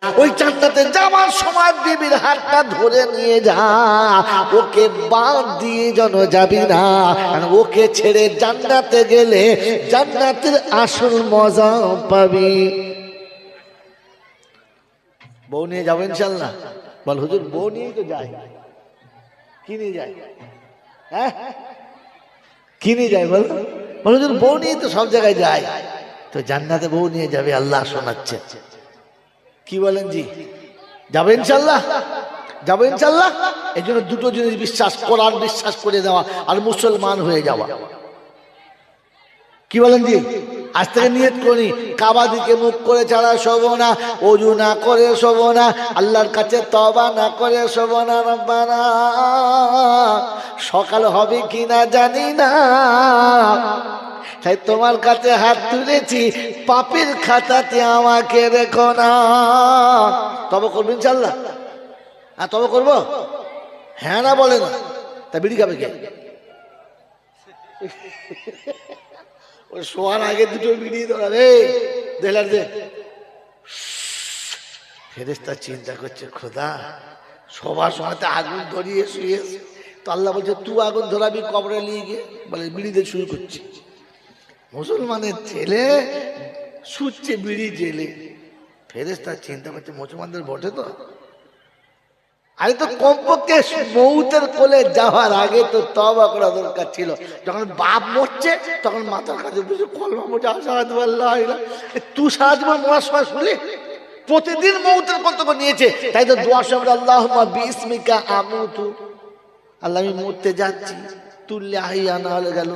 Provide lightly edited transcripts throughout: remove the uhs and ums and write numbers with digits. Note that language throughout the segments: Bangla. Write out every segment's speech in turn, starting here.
ওই জান্নাতে যাওয়ার সময় বিবির হাতটা ধরে নিয়ে যা, ওকে বাদ দিয়ে যেন যাবি না, আর ওকে ছেড়ে জান্নাতে গেলে জান্নাতের আসল মজা পাবি। বউ নিয়ে যাবো ইনশাল্লাহ? বল হুজুর বউ নিয়েই তো যায়। কি নিয়ে যায়? হ্যাঁ কি নিয়ে যায়? বল বল হুজুর বউ নিয়ে তো সব জায়গায় যায়। তো জান্নাতে বউ নিয়ে যাবে আল্লাহ শোনাচ্ছে। কি বলেন জি? যাবে ইনশাল্লাহ? যাবে ইনশাল্লাহ? এই জন্য দুটো জিনিস বিশ্বাস, কোরআন বিশ্বাস করে দেওয়া আর মুসলমান হয়ে যাওয়া। কি বলেন জি? আজ থেকে নিয়ত করি, কাবা দিকে মুখ করে ছাড়া শোবো না, ওযু না করে শোবো না, আল্লাহর কাছে তওবা না করে শোবো না। রব্বানা সকাল হবে কিনা জানি না, তাই তোমার কাছে হাত তুলেছি, পাপের খাতাতে আমাকে রেখো না। তবে করবো ইনশাল্লাহ? হ্যাঁ তবে করবো? হ্যাঁ না বলে না? তা বিড়ি খাবে কে? ওই শোয়ার আগে দুটো বিড়ি ধরাবে দেখলার যে ফেরেশতা চিন্তা করছে, খোদা সবার সময়তে আগুন ধরিয়ে শুয়েছে, তো আল্লাহ বলছে তুই আগুন ধরাবি কবরে নিয়ে গিয়ে? বলে বিড়িতে শুরু করছি। মুসলমানের ছেলে শুচ্ছে বিড়ি জেলে। ফেরেশতা চিন্তা করছে মুসলমানদের বটে তো, আরে তো কমপক্ষে মৌতের কোলে যাওয়ার আগে তো তওবা করা দরকার ছিল। যখন বাপ মরছে তখন মাথার কাছে বুঝে কলমা পড়ে আশহাদু আল্লা ইলাহা ইল্লাল্লাহ। তুই সারা জীবন মরার সময় শুনলি? প্রতিদিন মৌতের কর্তব্য নিয়েছে, তাই তো দোয়া সময় আল্লাহুম্মা বিসমিকা আমুতু, আল্লাহ আমি মরতে যাচ্ছি, তুল্লে আহিয়া না হলে গেল।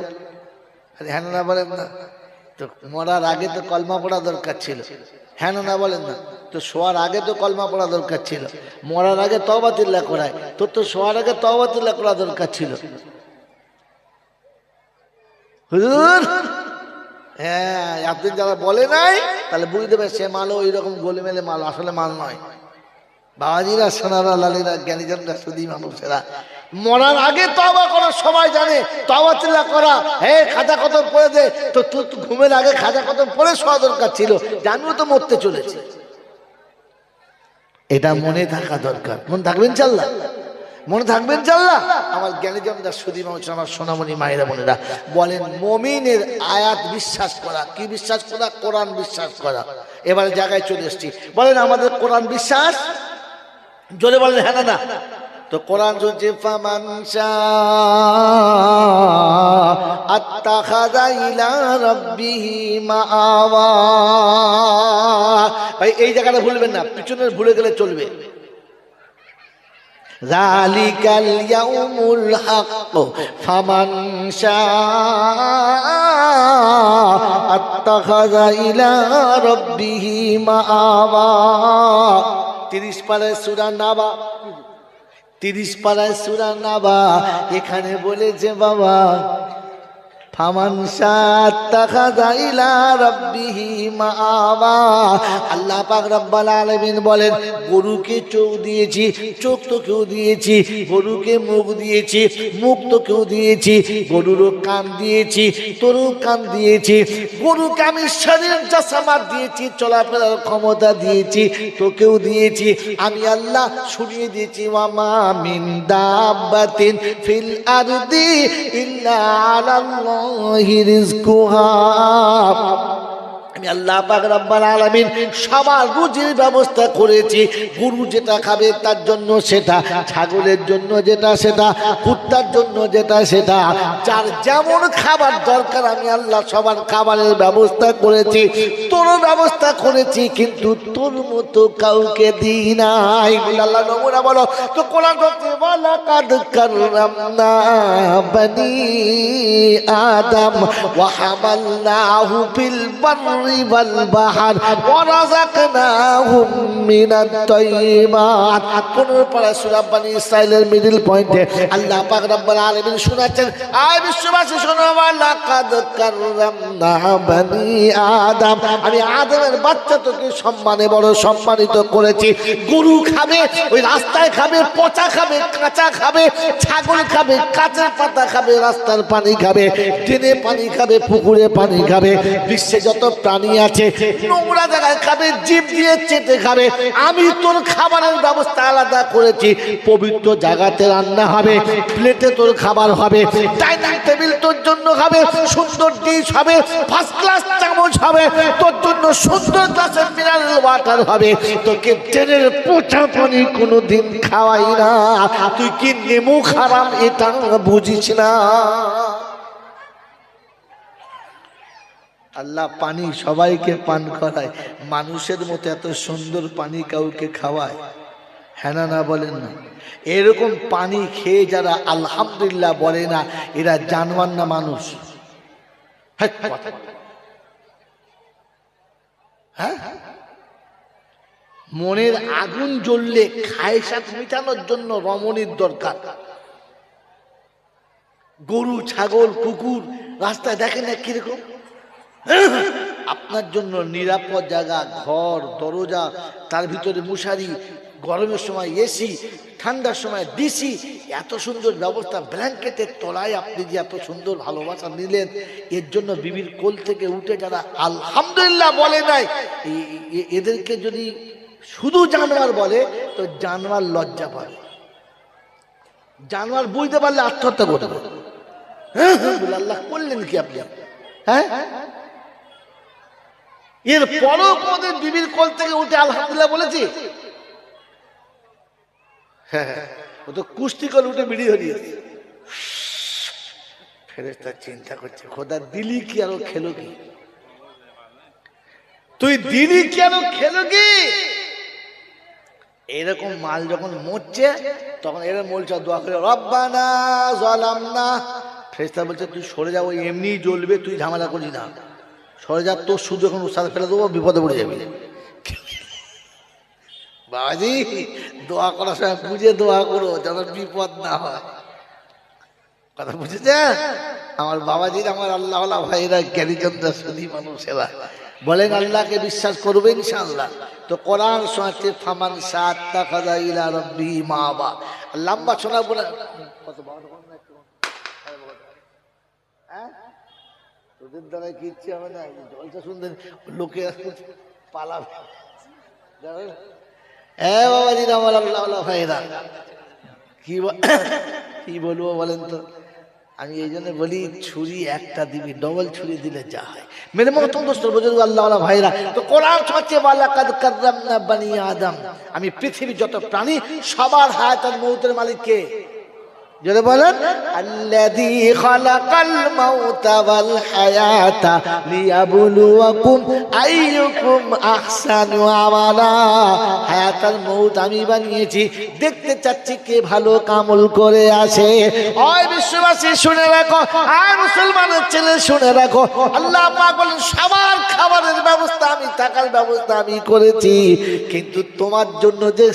আরে হ্যাঁ না বলেন না? তো মরার আগে তো কলমা পড়া দরকার ছিল। হ্যাঁ না বলেন না? তো শোয়ার আগে তো কলমা পড়া দরকার ছিল। মরার আগে তওবা তিল্লাহ করায়, তোর তো শোয়ার আগে তওবা তিল্লাহ করা দরকার ছিল। হুজুর হ্যাঁ আপনি যারা বলে নাই তাহলে বুঝতে দেবে সে মালও এইরকম গোলেমেলে মাল, আসলে মাল নয়। বাবাজিরা, সোনারা, লালীরা, জ্ঞানীজনরা, সুদী মানুষেরা, মরার আগে তওবা করার সময় জানে, তওবা তিল্লাহ করা। হে খাজা কদম পড়ে দে, তো তুই ঘুমের আগে খাজা কদম পড়ে শোয়া দরকার ছিল, জানিও তো মরতে চলেছে। এটা মনে থাকা দরকার। মনে থাকবেন ইনশাল্লাহ? মনে থাকবেন ইনশাল্লাহ? আমার জ্ঞানীজনরা, সুদী মানুষ, আমার সোনামণি মায়েরা বোনেরা, বলেন মুমিনের আয়াত বিশ্বাস করা। কি বিশ্বাস করা? কোরআন বিশ্বাস করা। এবারে জায়গায় চলে এসছি, বলেন আমাদের কোরআন বিশ্বাস? জোরে বলেন হ্যাঁ না? তো কোরআন বলছে ফামান আত্তাখাযা ইলা রাব্বিহি মাআওয়া। ভাই এই জায়গাটা ভুলবেন না, পিছনের ভুলে গেলে চলবে। যালিকাল ইয়াউমুল হক ফামান আত্তাখাযা ইলা রাব্বিহি মাআওয়া। 30 পারায় সূরা নাবা, 30 পারায় সূরা নাবা। এখানে বলেছে বাবা ফামান আত্তাখাযা ইলা রাব্বিহি মাআবা। আল্লাহ পাক রব্বুল আলামিন বলেন গরুকে চোখ দিয়েছি, চোখ তো কেউ দিয়েছি, গরুকে মুখ দিয়েছি, মুখ তো কেউ দিয়েছি, গরুরও কান দিয়েছি, তোরও কান দিয়েছি, গরুকে আমি শরীর জাসামাত দিয়েছি, চলাফেরার ক্ষমতা দিয়েছি, তোকেও দিয়েছি। আমি আল্লাহ শুনিয়ে দিয়েছি ওয়ামা মিন দাব্বাতিন ফিল আরদি ইল্লা আলাল্লাহ রিজকুহা। আমি আল্লাহ পাক রব্বুল আলামিন সবার রুজির ব্যবস্থা করেছি। গরু যেটা খাবে তার জন্য সেটা, ছাগলের জন্য যেটা সেটা, কুত্তার জন্য যেটা সেটা, যার যেমন খাবার দরকার আমি আল্লাহ সবার খাবারের ব্যবস্থা করেছি। তোরও ব্যবস্থা করেছি, কিন্তু তোর মতো কাউকে দিই নাই। আল্লাহ নমুনা বলো তো কোরআন বলছে ওয়ালাকাদ কাররামনা বনি আদম ওয়া হামালনাহু ফিল বাররি والبحر ورزقناهم من الطيبات। 15 পারা সূরা বনী ইসরাঈলের মিডল পয়েন্টে আল্লাহ পাক রব্বুল আলামিন শোনাচ্ছেন, আয় বিশ্ববাসী শোনো, লাকাদ কাররামনা বনী আদম, আমি আদমের বাচ্চা তোকে সম্মানে বড় সম্মানিত করেছি। গরু খাবে, ওই রাস্তায় খাবে, পচা খাবে, কাঁচা খাবে, ছাগল খাবে, কাঁচা পাতা খাবে, রাস্তার পানি খাবে, ট্রেনে পানি খাবে, পুকুরে পানি খাবে, বিশ্বে যত প্রাণী প্রাণী আছে, নোংরা জায়গায় খাবে, জিভ দিয়ে চেটে খাবে। আমি তোর খাবারের ব্যবস্থা আলাদা করেছি, পবিত্র জায়গাতে রান্না হবে, প্লেটে তোর খাবার হবে, ডাইনিং টেবিল তোর জন্য হবে, সুন্দর ডিশ হবে, ফার্স্ট ক্লাস চামচ হবে, তোর জন্য সুন্দর গ্লাসের মিনারেল ওয়াটার হবে। তোকে ট্রেনের পোঁছা পানি কোনোদিন খাওয়াই না। তুই কি নেমু খারাপ এটা বুঝিস না? আল্লাহ পানি সবাইকে পান করায়, মানুষের মতো এত সুন্দর পানি কাউকে খাওয়ায়? হ্যাঁ না বলেন না? এরকম পানি খেয়ে যারা আলহামদুলিল্লাহ বলে না, এরা জানোয়ার না মানুষ? হ্যাঁ, মনের আগুন জ্বললে খায়সাত মিটানোর জন্য রমণীর দরকার। গরু, ছাগল, কুকুর রাস্তায় দেখেন না কিরকম? আপনার জন্য নিরাপদ জায়গা, ঘর, দরজা, তার ভিতরে মশারি, গরমের সময় এসি, ঠান্ডার সময় ডিসি, এত সুন্দর ব্যবস্থা, ব্ল্যাঙ্কেটের তলায় আপনি যে এত সুন্দর ভালোবাসা নিলেন, এর জন্য বিবির কোল থেকে উঠে যারা আলহামদুলিল্লাহ বলে নাই, এদেরকে যদি শুধু জানোয়ার বলে তো জানোয়ার লজ্জা পাবে। জানোয়ার বুঝতে পারলে আত্মহত্যা করবে। আল্লাহ করলেন কি আপনি? হ্যাঁ, এর পরও কোনদিন বিবির কোল থেকে উঠে আলহামদুলিল্লাহ বলেছি? হ্যাঁ, ও তো কুস্তি করে উঠে বিড়ি ধরিয়েছে। ফেরেশতা চিন্তা করছে, খোদা দিলি কি আর খেলো কি? তুই দিলি কি আর খেলো কি? এরকম মাল যখন মরছে তখন এরা বলছে দোয়া করে, রব্বানা যালামনা। ফেরেশতা বলছে তুই সরে যা, ওই এমনি জ্বলবে, তুই ঝামেলা করিস না, সরে যা, তোর শুধু এখন উৎসাহ ফেলে দেবো, বিপদে পড়ে যাবি। বাবাজি, দোয়া করার সময় বুঝে দোয়া করো, যেন বিপদ না হয়। কথা বুঝেছে আমার বাবাজির? আমার আল্লাহ ভাইরা জ্ঞানীচন্দ্র সুধী মানুষেরা বলেন আল্লাহকে বিশ্বাস করবে ইনশাআল্লাহ। তো কোরআন শোনাচ্ছে ফামান সাত্তাখাযা ইলা রাব্বিহি মাআবা। লম্বা শোনাবো না, কত হ্যাঁ, তোদের দ্বারা কি ইচ্ছে হবে না? জলসা শুনতে লোকে পালাবে। হ্যাঁ বাবাজির আমার আল্লাহ ভাইরা, কি বলবো বলেন তো? আমি এই জন্য বলি, ছুরি একটা দিবি, ডবল ছুরি দিলে যা হয়। মেরে মতন দোস্ত বুঝুন আল্লাহ ভাইরা, তো কোরআন হচ্ছে ওয়ালাকাদ কাররামনা বানি আদম। আমি পৃথিবীর যত প্রাণী সবার হায়াত আর মউতের মালিক কে? যদি বলেন আল্লাযী খালাকাল মাউতা ওয়াল হায়াতা লিয়াবলুয়াকুম আইয়ুকুম আহসানু আমালা। হায়াত আর মউত আমি বানিয়েছি, দেখতে চাচ্ছি কে ভালো কামল করে আসে। ওই বিশ্ববাসী শুনে রাখো, আর মুসলমানের ছেলে শুনে রাখো, আল্লাহ পাক বলেন সবার খাবারের ব্যবস্থা আমি, থাকার ব্যবস্থা আমি করেছি, কিন্তু তোমার জন্য যে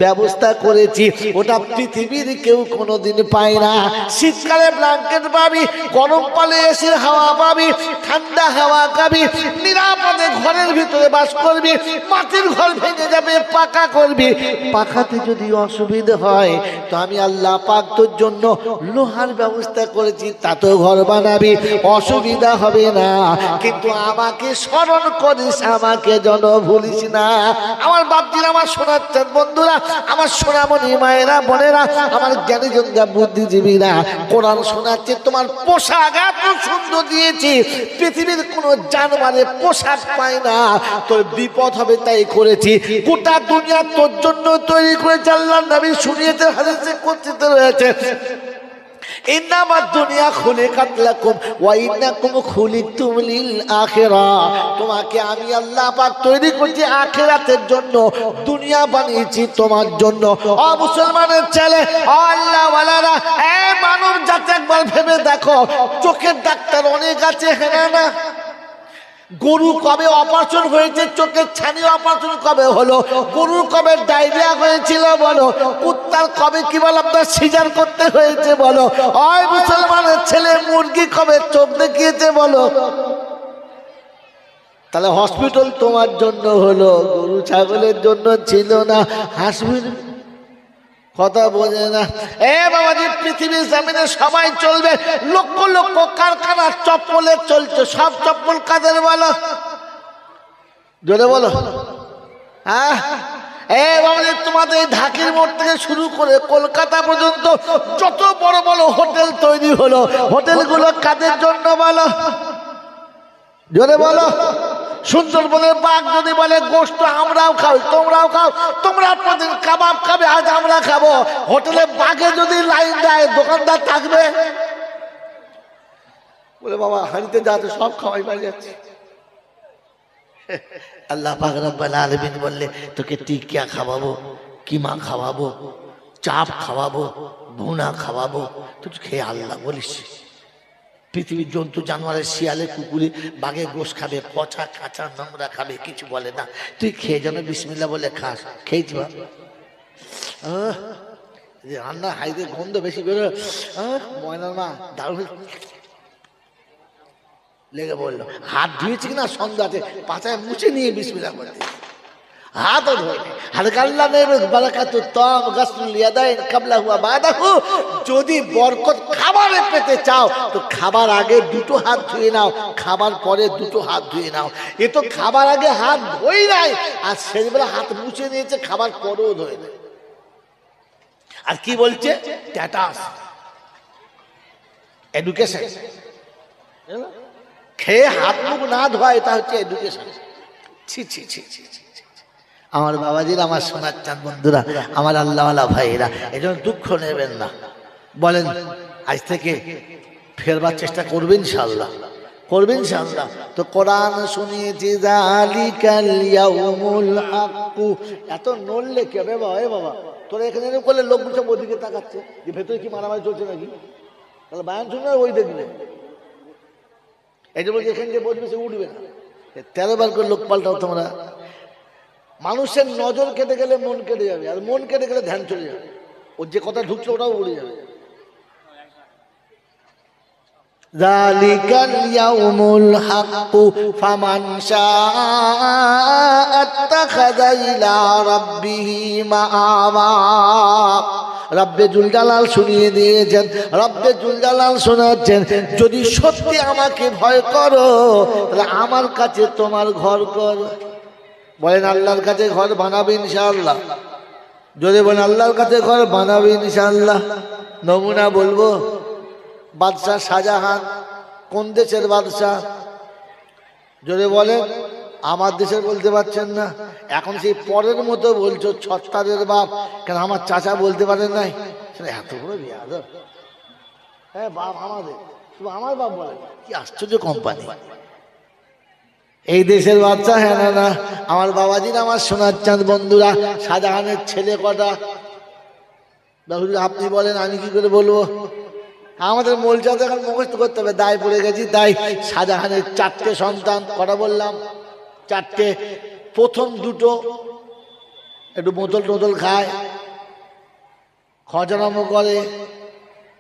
ব্যবস্থা করেছি ওটা পৃথিবীর কেউ কোনোদিন পায় না। শীতকালে ব্ল্যাঙ্কেট পাবি, গরম কালে এসির হাওয়া পাবি, ঠান্ডা হাওয়া খাবি, নিরাপদে ঘরের ভিতরে বাস করবি। মাটির ঘর ভেঙে যাবে, পাকা করবি, পাকাতে যদি অসুবিধা হয় তো আমি আল্লাহ পাক তোর জন্য লোহার ব্যবস্থা করেছি, তাতেও ঘর বানাবি, অসুবিধা হবে না। কিন্তু আমাকে স্মরণ করিস, আমাকে যেন ভুলিস না। আমার বাপজিরা, আমার শোনাচ্ছেন বন্ধুরা, আমার সোনামণি মায়েরা, বোনেরা, আমার জ্ঞানীজনরা, বুদ্ধিজীবীরা, কোরআন শোনাচ্ছে তোমার পোশাক এত সুন্দর দিয়েছি, পৃথিবীর কোন জানোয়ারের পোশাক পায় না, তোর বিপদ হবে তাই করেছি। গোটা দুনিয়া তোর জন্য তৈরি করেছে। আল্লাহ নবী শুনিয়েছে, হাদিসে কুদসিতে রয়েছে, ইন্নামা দুনিয়া খুলিকাত লাকুম ওয়া ইন্নাকুম খুলিকতুম লিল আখিরাহ। তোমাকে আমি আল্লাহ পাক তৈরি করেছি আখিরাতের জন্য, দুনিয়া বানিয়েছি তোমার জন্য। ও মুসলমানের ছেলে, ও আল্লাহ ওয়ালারা, এ মানব জাতি, একবার ভেবে দেখো, চোখের ডাক্তার অনেক আছে, হ্যাঁ না? গরু কবে অপারেশন হয়েছে? চোখের ছানি অপারেশন কবে হলো? গরুর কবে ডায়রিয়া হয়েছিল বলো? কুত্তার কবে কি বল আপনার সিজার করতে হয়েছে বলো? ওই মুসলমানের ছেলে, মুরগি কবে চোখ দেখিয়েছে বলো? তাহলে হসপিটাল তোমার জন্য হলো, গরু ছাগলের জন্য ছিল না। হাসপিটাল কথা বোঝে না। এ বাবাজি, পৃথিবীর জমিনে সবাই চলবে, লক্ষ লক্ষ কারখানা চপ্পলের চলছে, সব চপ্পল কাদের বলো? জোরে বলো। হ্যাঁ, আমাদের তোমাদের ঢাকির মোড় থেকে শুরু করে কলকাতা পর্যন্ত যত বড় বড় হোটেল তৈরি হলো, হোটেলগুলো কাদের জন্য বলো? জোরে বলো। সুন্দরবনের বাঘ যদি বলে গোশত আমরাও খাও, তোমরাও খাও, তোমরা প্রতিদিন কাবাব খাবে, আজ আমরা খাবো। হোটেলে বাঘে যদি লাইন দেয়, দোকানদার থাকবে? বলে বাবা হাঁড়িতে যাতে সব খাওয়াই পাই যাচ্ছে। আল্লাহ পাক রব্বুল আলামিন বললে তোকে টিকিয়া খাওয়াবো, কিমা খাওয়াবো, চাপ খাওয়াবো, ভুনা খাওয়াবো, তুই খেয়ে আল্লাহ বলিস। পৃথিবীর জন্তু জানোয়ারের শিয়ালে কুকুরে বাঘে গোশ খাবে, পচা কাঁচা নোংরা খাবে, কিছু বলে না। তুই খেয়ে যেন বিসমিল্লাহ বলে খাস। খেয়েছি বা রান্না হাইতে গন্ধ বেশি বেরো। ময়নার মা দারুণ লেগে বললো, হাত ধুয়েছি কিনা সন্ধ্যাতে পাতায় মুছে নিয়ে বিসমিল্লাহ করতে। হাতও ধোয় হালকাল্লা নেবে বারাকাতু তম গাসলুল ইয়াদাইন কাবলা হুয়া বাদাহু। যদি বরকত খাবারে পেতে চাও তো খাবার আগে দুটো হাত ধুয়ে নাও, খাবার পরে দুটো হাত ধুয়ে নাও। এ তো খাবার আগে হাত ধোই নাই, আর শেষবেলা হাত মুছে নিয়েছে, খাবার পরেও ধোয় না। আর কি বলছে? Status, education. খেয়ে হাত মুখ না ধোয়া এটা হচ্ছে এডুকেশন। ছি ছি ছি ছি ছি। আমার বাবাজির, আমার সোনার চাঁদ বন্ধুরা, আমার আল্লাহওয়ালা ভাইরা, এই জন্য দুঃখ নেবেন না। বলেন আজ থেকে ফেরবার চেষ্টা করবেন ইনশাআল্লাহ, করবেন ইনশাআল্লাহ। তো কোরআন শুনিয়েছি যালিকাল ইয়াউমুল হাক্কু। এত নড়লে কি হবে বাবা? এ বাবা তোরা এখানে করলে লোকগুলো সব ওদিকে তাকাচ্ছে যে ভেতরে কি মারামারি চলছে নাকি? তাহলে বায়ান শুনলে ওই দেখবে। এই যে বলছি এখানে যে বসবে সে উঠবে না। 13 বার করে লোক পাল্টাও তোমরা। মানুষের নজর কেটে গেলে মন কেটে যাবে, আর মন কেটে গেলে ধ্যান চলে যাবে। ওর যে কথা ঢুকছে ওটাও উড়ে যাবে। যালিকাল ইয়াউমুল হাক্কু ফামান শাআ আত্তাখাযা ইলা রাব্বিহি মাআবা। রব্বে জুল জালাল শুনিয়ে দিয়েছেন, রব্বে জুল জালাল শোনাচ্ছেন, যদি সত্যি আমাকে ভয় করো তাহলে আমার কাছে তোমার ঘর কর। বলেন আল্লাহর কাছে ঘর বানাবে ইনশাআল্লাহ। যদি বলেন আল্লাহর কাছে ঘর বানাবে ইনশাআল্লাহ। নমুনা বলবো, বাদশাহ শাহজাহান কোন দেশের বাদশাহ? যদি বলেন আমার দেশের বলতে পারছেন না, এখন সেই পরের মতো বলছো ছত্তারের বাপ। কেন আমার চাচা বলতে পারেন নাই? এত বড় বিয়াদব। হ্যাঁ বাপ আমাদের, শুধু আমার বাপ বলে। কি আশ্চর্য কোম্পানি এই দেশের বাচ্চা। হ্যাঁ না না, আমার বাবাজির, আমার সোনার চাঁদ বন্ধুরা, শাহজাহানের ছেলে কটা? আপনি বলেন, আমি কি করে বলবো? আমাদের মৌলচাঁদ এখন মুখস্থ করতে হবে, দায় পড়ে গেছি। তাই শাহজাহানের 4টে সন্তান। কটা বললাম? 4টে। প্রথম দুটো একটু বোতল টোতল খায়, খরচারামো করে,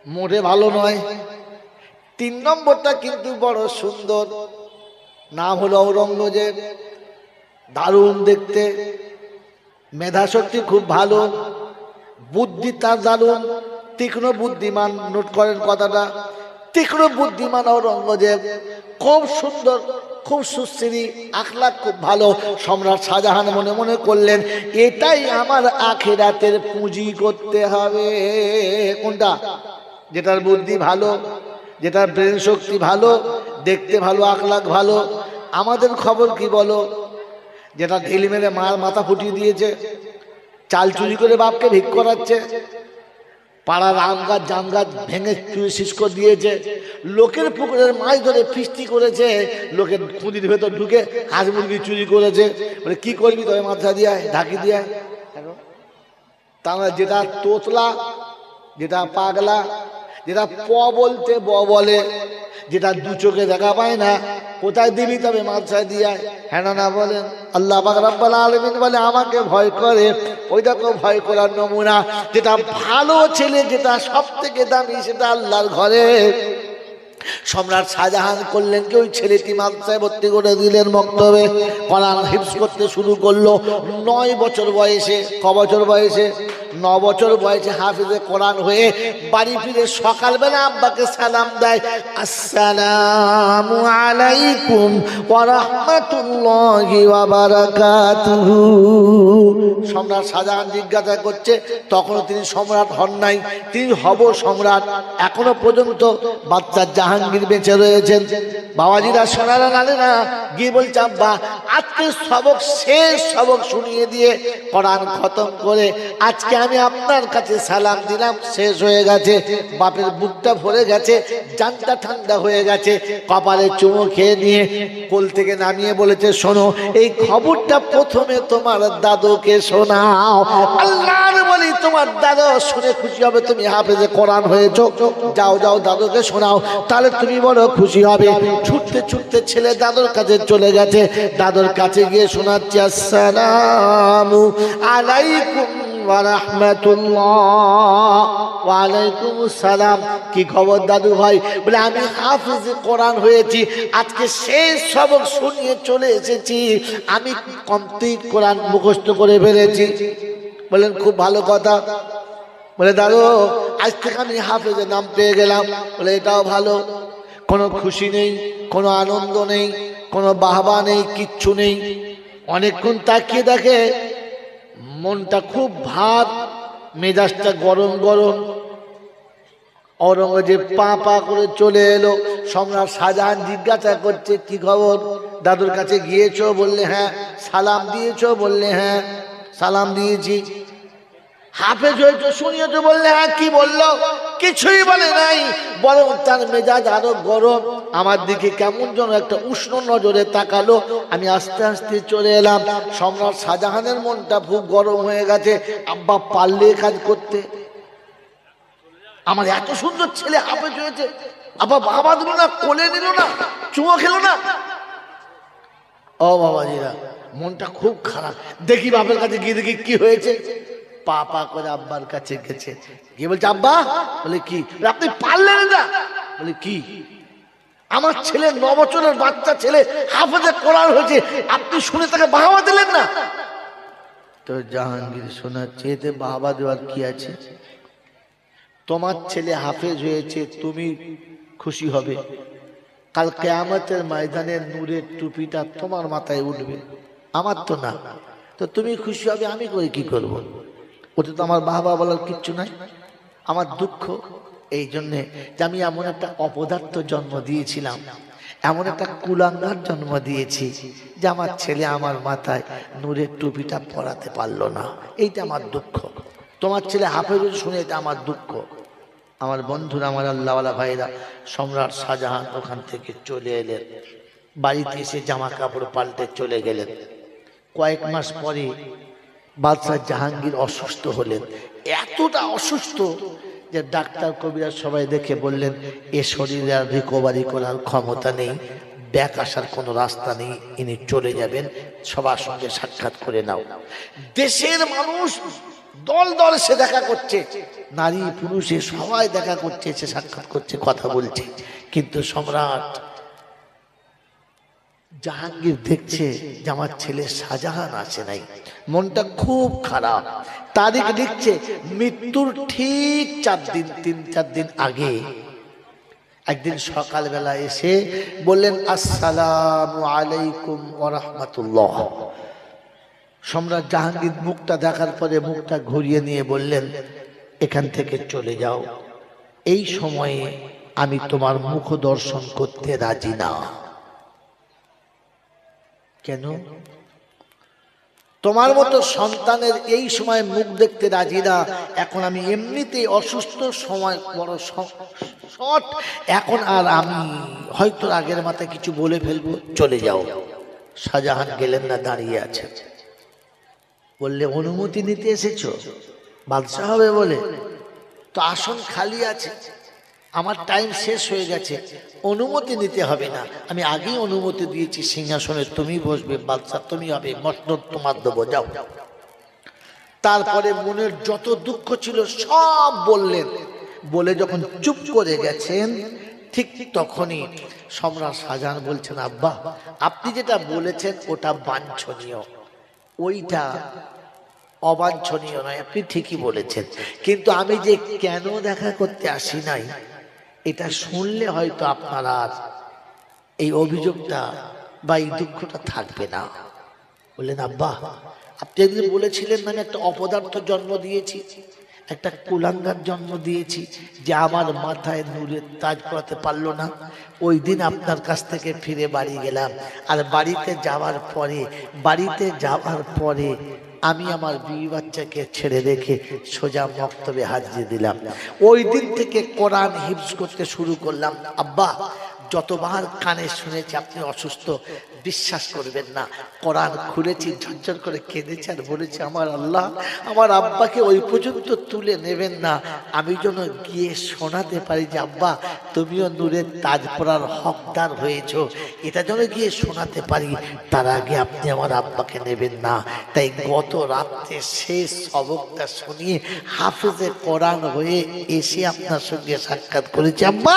মোটে ভালো নয়। 3 নম্বরটা কিন্তু বড় সুন্দর, নাম হলো ঔরঙ্গজেব। দারুণ দেখতে, মেধাশক্তি খুব ভালো, বুদ্ধি তার দারুণ, তীক্ষ্ণ বুদ্ধিমান। নোট করেন কথাটা, তীক্ষ্ণ বুদ্ধিমান ঔরঙ্গজেব, খুব সুন্দর, খুব সুশ্রী, আখলাক খুব ভালো। সম্রাট শাহজাহান মনে মনে করলেন, এটাই আমার আখিরাতের পুঁজি করতে হবে। কোনটা? যেটার বুদ্ধি ভালো, যেটার ব্রেন শক্তি ভালো, দেখতে ভালো, আখলাক ভালো। আমাদের খবর কি বলো? যেটা ঢিল মেরে মার মাথা ফুটিয়ে দিয়েছে, চাল চুরি করে বাপকে ভিক করাচ্ছে, পাড়ার আম গাছ জাম গাছ ভেঙে চুরি শেষ করে দিয়েছে, লোকের পুকুরের মাছ ধরে ফিস্টি করেছে, লোকের পুঁজির ভেতর ঢুকে হাঁস মুরগি চুরি করেছে। বলে কি করবি? তবে মাথা দিয়ে ঢাকি দিয়ে। তারা যেটা তোতলা, যেটা পাগলা, যেটা প বলতে ব বলে, যেটা দু চোখে দেখা পায় না, কোথায় দিবি? তবে মাথায় দিয়ে। হ্যাঁ না বলেন? আল্লাহ পাক রব্বুল আলামিন বলে আমাকে ভয় করে। ওই দেখো ভয় করার নমুনা। যেটা ভালো ছেলে, যেটা সব থেকে দামি, সেটা আল্লাহর ঘরে। সম্রাট শাহজাহান করলেন কি, ওই ছেলেটি মাদ্রাসায় ভর্তি করে দিলেন, মক্তবে কোরআন হিফজ করতে শুরু করলো। 9 বছর বয়সে। ক বছর বয়সে? 9 বছর বয়সে হাফেজে কোরআন হয়ে বাড়ি ফিরে সকালবেলা আব্বাকে সালাম দেয়, আসসালামু আলাইকুম ওয়া রাহমাতুল্লাহি ওয়া বারাকাতুহু। সম্রাট শাহজাহান জিজ্ঞাসা করছে, তখনও তিনি সম্রাট হন নাই, তিনি হব সম্রাট। এখনো পর্যন্ত বাচ্চা জাহাঙ্গীর বেঁচে রয়েছেন। বাবাজিরা সোনারা নালেনা গিয়ে বলছে, আব্বা আজকে সবক শেষ সবক শুনিয়ে দিয়ে কোরআন খতম করে আজকে আমি আপনার কাছে সালাম দিলাম, শেষ হয়ে গেছে। বাপের বুকটা ভরে গেছে, জানটা ঠান্ডা হয়ে গেছে। কপালে চুমো খেয়ে নিয়ে কোল থেকে নামিয়ে বলেছে, শোনো এই খবরটা প্রথমে তোমার দাদুকে শোনাও। আল্লাহর বলি, তোমার দাদু শুনে খুশি হবে তুমি হাফেজে কোরআন হয়েছো। যাও যাও দাদুকে শোনাও, তাহলে তুমি বড় খুশি হবে। ছুটতে ছুটতে ছেলে দাদুর কাছে চলে গেছে। দাদুর কাছে গিয়ে শোনাচ্ছে, আসসালামু আলাইকুম ওয়া রাহমাতুল্লাহ। ওয়া আলাইকুম আসসালাম। কি খবর দাদু ভাই? বলে আমি হাফেজ কোরআন হয়েছি, আজকে শেষ সবক শুনিয়ে চলে এসেছি, আমি কমপ্লিট কোরআন মুখস্থ করে ফেলেছি। বলেন খুব ভালো কথা। বলে দাদু আজ থেকে আমি হাফেজের নাম পেয়ে গেলাম। বলে এটাও ভালো। কোনো খুশি নেই, কোনো আনন্দ নেই, কোনো বাহবা নেই, কিচ্ছু নেই। অনেকক্ষণ তাকিয়ে দেখে মনটা খুব ভার, মেজাজটা গরম গরম। औरंगजेब पा पा करे चले एलो। सम्राट शाहजहान जिज्ञासा करছে কি খবর? দাদুর কাছে গিয়েছো? বললে হ্যাঁ। সালাম দিয়েছো? বললে হ্যাঁ সালাম দিয়েছি। হাফেজ হয়েছো শুনিয়েছো? বললে হ্যাঁ। কি বললো? কিছুই বলে নাই, বরং তার মেজাজ আরো গরম। আমার দিকে কেমন যেন একটা উষ্ণ নজরে তাকালো। আমি আস্তে আস্তে চলে এলাম। সম্রাট শাহজাহানের মনটা খুব গরম হয়ে গেছে। আব্বা পারলে কাজ করতে, আমার এত সুন্দর ছেলে হাফেজ হয়েছে, আবার বাবা দিল না, কোলে নিল না, চুমো খেলো না। ও বাবাজিরা, মনটা খুব খারাপ। দেখি বাবার কাছে গিয়ে দেখি কি হয়েছে। পা পা করে আব্বার কাছে গেছে, গিয়ে বলছে আব্বা। বলে কি? আপনি পারলেন না? বলে কি? আমার ছেলে 9 বছরের বাচ্চা ছেলে হাফেজে কোরআন হয়েছে, আপনি শুনে তাকে বাহবা দিলেন না? তো জাহাঙ্গীর শোনাচ্ছে, এতে বাহবা দেওয়ার কি আছে? তোমার ছেলে হাফেজ হয়েছে, তুমি খুশি হবে। কাল কিয়ামতের ময়দানে নূরের টুপিটা তোমার মাথায় উঠবে, আমার তো না। তো তুমি খুশি হবে, আমি করে কি করব? ওতে তো আমার বাবা বলার কিচ্ছু নাই। আমার দুঃখ এই জন্যে যে আমি এমন একটা অপদার্থ জন্ম দিয়েছিলাম, এমন একটা কুলাঙ্গার জন্ম দিয়েছি যে আমার ছেলে আমার মাথায় নূরের টুপিটা পরাতে পারলো না। এইটা আমার দুঃখ। তোমার ছেলে হাফেজ শুনে এটা আমার দুঃখ। আমার বন্ধুরা, আমার আল্লাহওয়ালা ভাইরা, সম্রাট শাহজাহান ওখান থেকে চলে এলেন। বাড়িতে এসে জামা কাপড় পাল্টে চলে গেলেন। কয়েক মাস পরে বাদশাহ জাহাঙ্গীর অসুস্থ হলেন। এতটা অসুস্থ যে ডাক্তার কবিরাজ সবাই দেখে বললেন এ শরীরে আর রিকভারি করার ক্ষমতা নেই, ব্যাক আসার কোনো রাস্তা নেই, ইনি চলে যাবেন, সবার সঙ্গে সাক্ষাৎ করে নাও। দেশের মানুষ দল দল সে দেখা করছে, নারী পুরুষে সবাই দেখা করছে, সে সাক্ষাৎ করছে, কথা বলছে। কিন্তু সম্রাট জাহাঙ্গীর দেখছে যে আমার ছেলে শাহজাহান আসে নাই, মনটা খুব খারাপ। তারিখ লিখছে মৃত্যুর ঠিক 3-4 দিন আগে একদিন সকালবেলা এসে বললেন আসসালামু আলাইকুম ওয়া রাহমাতুল্লাহ। সম্রাট জাহাঙ্গীর মুখটা দেখার পরে মুখটা ঘুরিয়ে নিয়ে বললেন এখান থেকে চলে যাও, এই সময়ে আমি তোমার মুখ দর্শন করতে রাজি না। কেন? তোমার মতো সন্তানের এই সময় মুখ দেখতে রাজি না। এখন আমি এমনিতেই অসুস্থ, সময় বড় শর্ট, এখন আর আমি হয়তো আগের মাথায় কিছু বলে ফেলবো, চলে যাও। শাহজাহান গেলেন না, দাঁড়িয়ে আছে। বললে অনুমতি নিতে এসেছো? বাদশাহ হবে বলে? তো আসন খালি আছে, আমার টাইম শেষ হয়ে গেছে, অনুমতি নিতে হবে না, আমি আগেই অনুমতি দিয়েছি, সিংহাসনে তুমি বসবে, বাদশাহ তুমি হবে, মসনদ তোমার দেবো, যাও। তারপরে মনের যত দুঃখ ছিল সব বললেন। বলে যখন চুপ করে গেছেন, ঠিক তখনই সম্রাট শাহজাহান বলছেন আব্বা আপনি যেটা বলেছেন ওটা বাঞ্ছনীয়, ওইটা অবাঞ্ছনীয় নয়, আপনি ঠিকই বলেছেন, কিন্তু আমি যে কেন দেখা করতে আসি নাই এটা শুনলে হয়তো আপনার আর এই অভিযোগটা বা এই দুঃখটা থাকবে না। বললেন আব্বা, আপনি একদিন বলেছিলেন না আমি একটা অপদার্থ জন্ম দিয়েছি, একটা কুলাঙ্গার জন্ম দিয়েছি যে আমার মাথায় নূরের তাজ পরাতে পারলো না। ওই দিন আপনার কাছ থেকে ফিরে বাড়ি গেলাম, আর বাড়িতে যাওয়ার পরে আমি আমার বিবি বাচ্চাকে ছেড়ে রেখে সোজা মক্তবে হাজির দিলাম। ওই দিন থেকে কোরআন হিফজ করতে শুরু করলাম। আব্বা, যতবার কানে শুনেছি আপনি অসুস্থ, বিশ্বাস করবেন না, কোরআন খুলেছি, ঝরঝর করে কেঁদেছি আর বলেছি আমার আল্লাহ, আমার আব্বাকে ওই পর্যন্ত তুলে নেবেন না, আমি যেন গিয়ে শোনাতে পারি যে আব্বা তুমিও নূরের তাজ পরার হকদার হয়েছো, এটা যেন গিয়ে শোনাতে পারি, তার আগে আপনি আমার আব্বাকে নেবেন না। তাই গত রাত্রে শেষ সবকটা শুনিয়ে হাফেজে কোরআন হয়ে এসে আপনার সঙ্গে সাক্ষাৎ করেছি। আব্বা,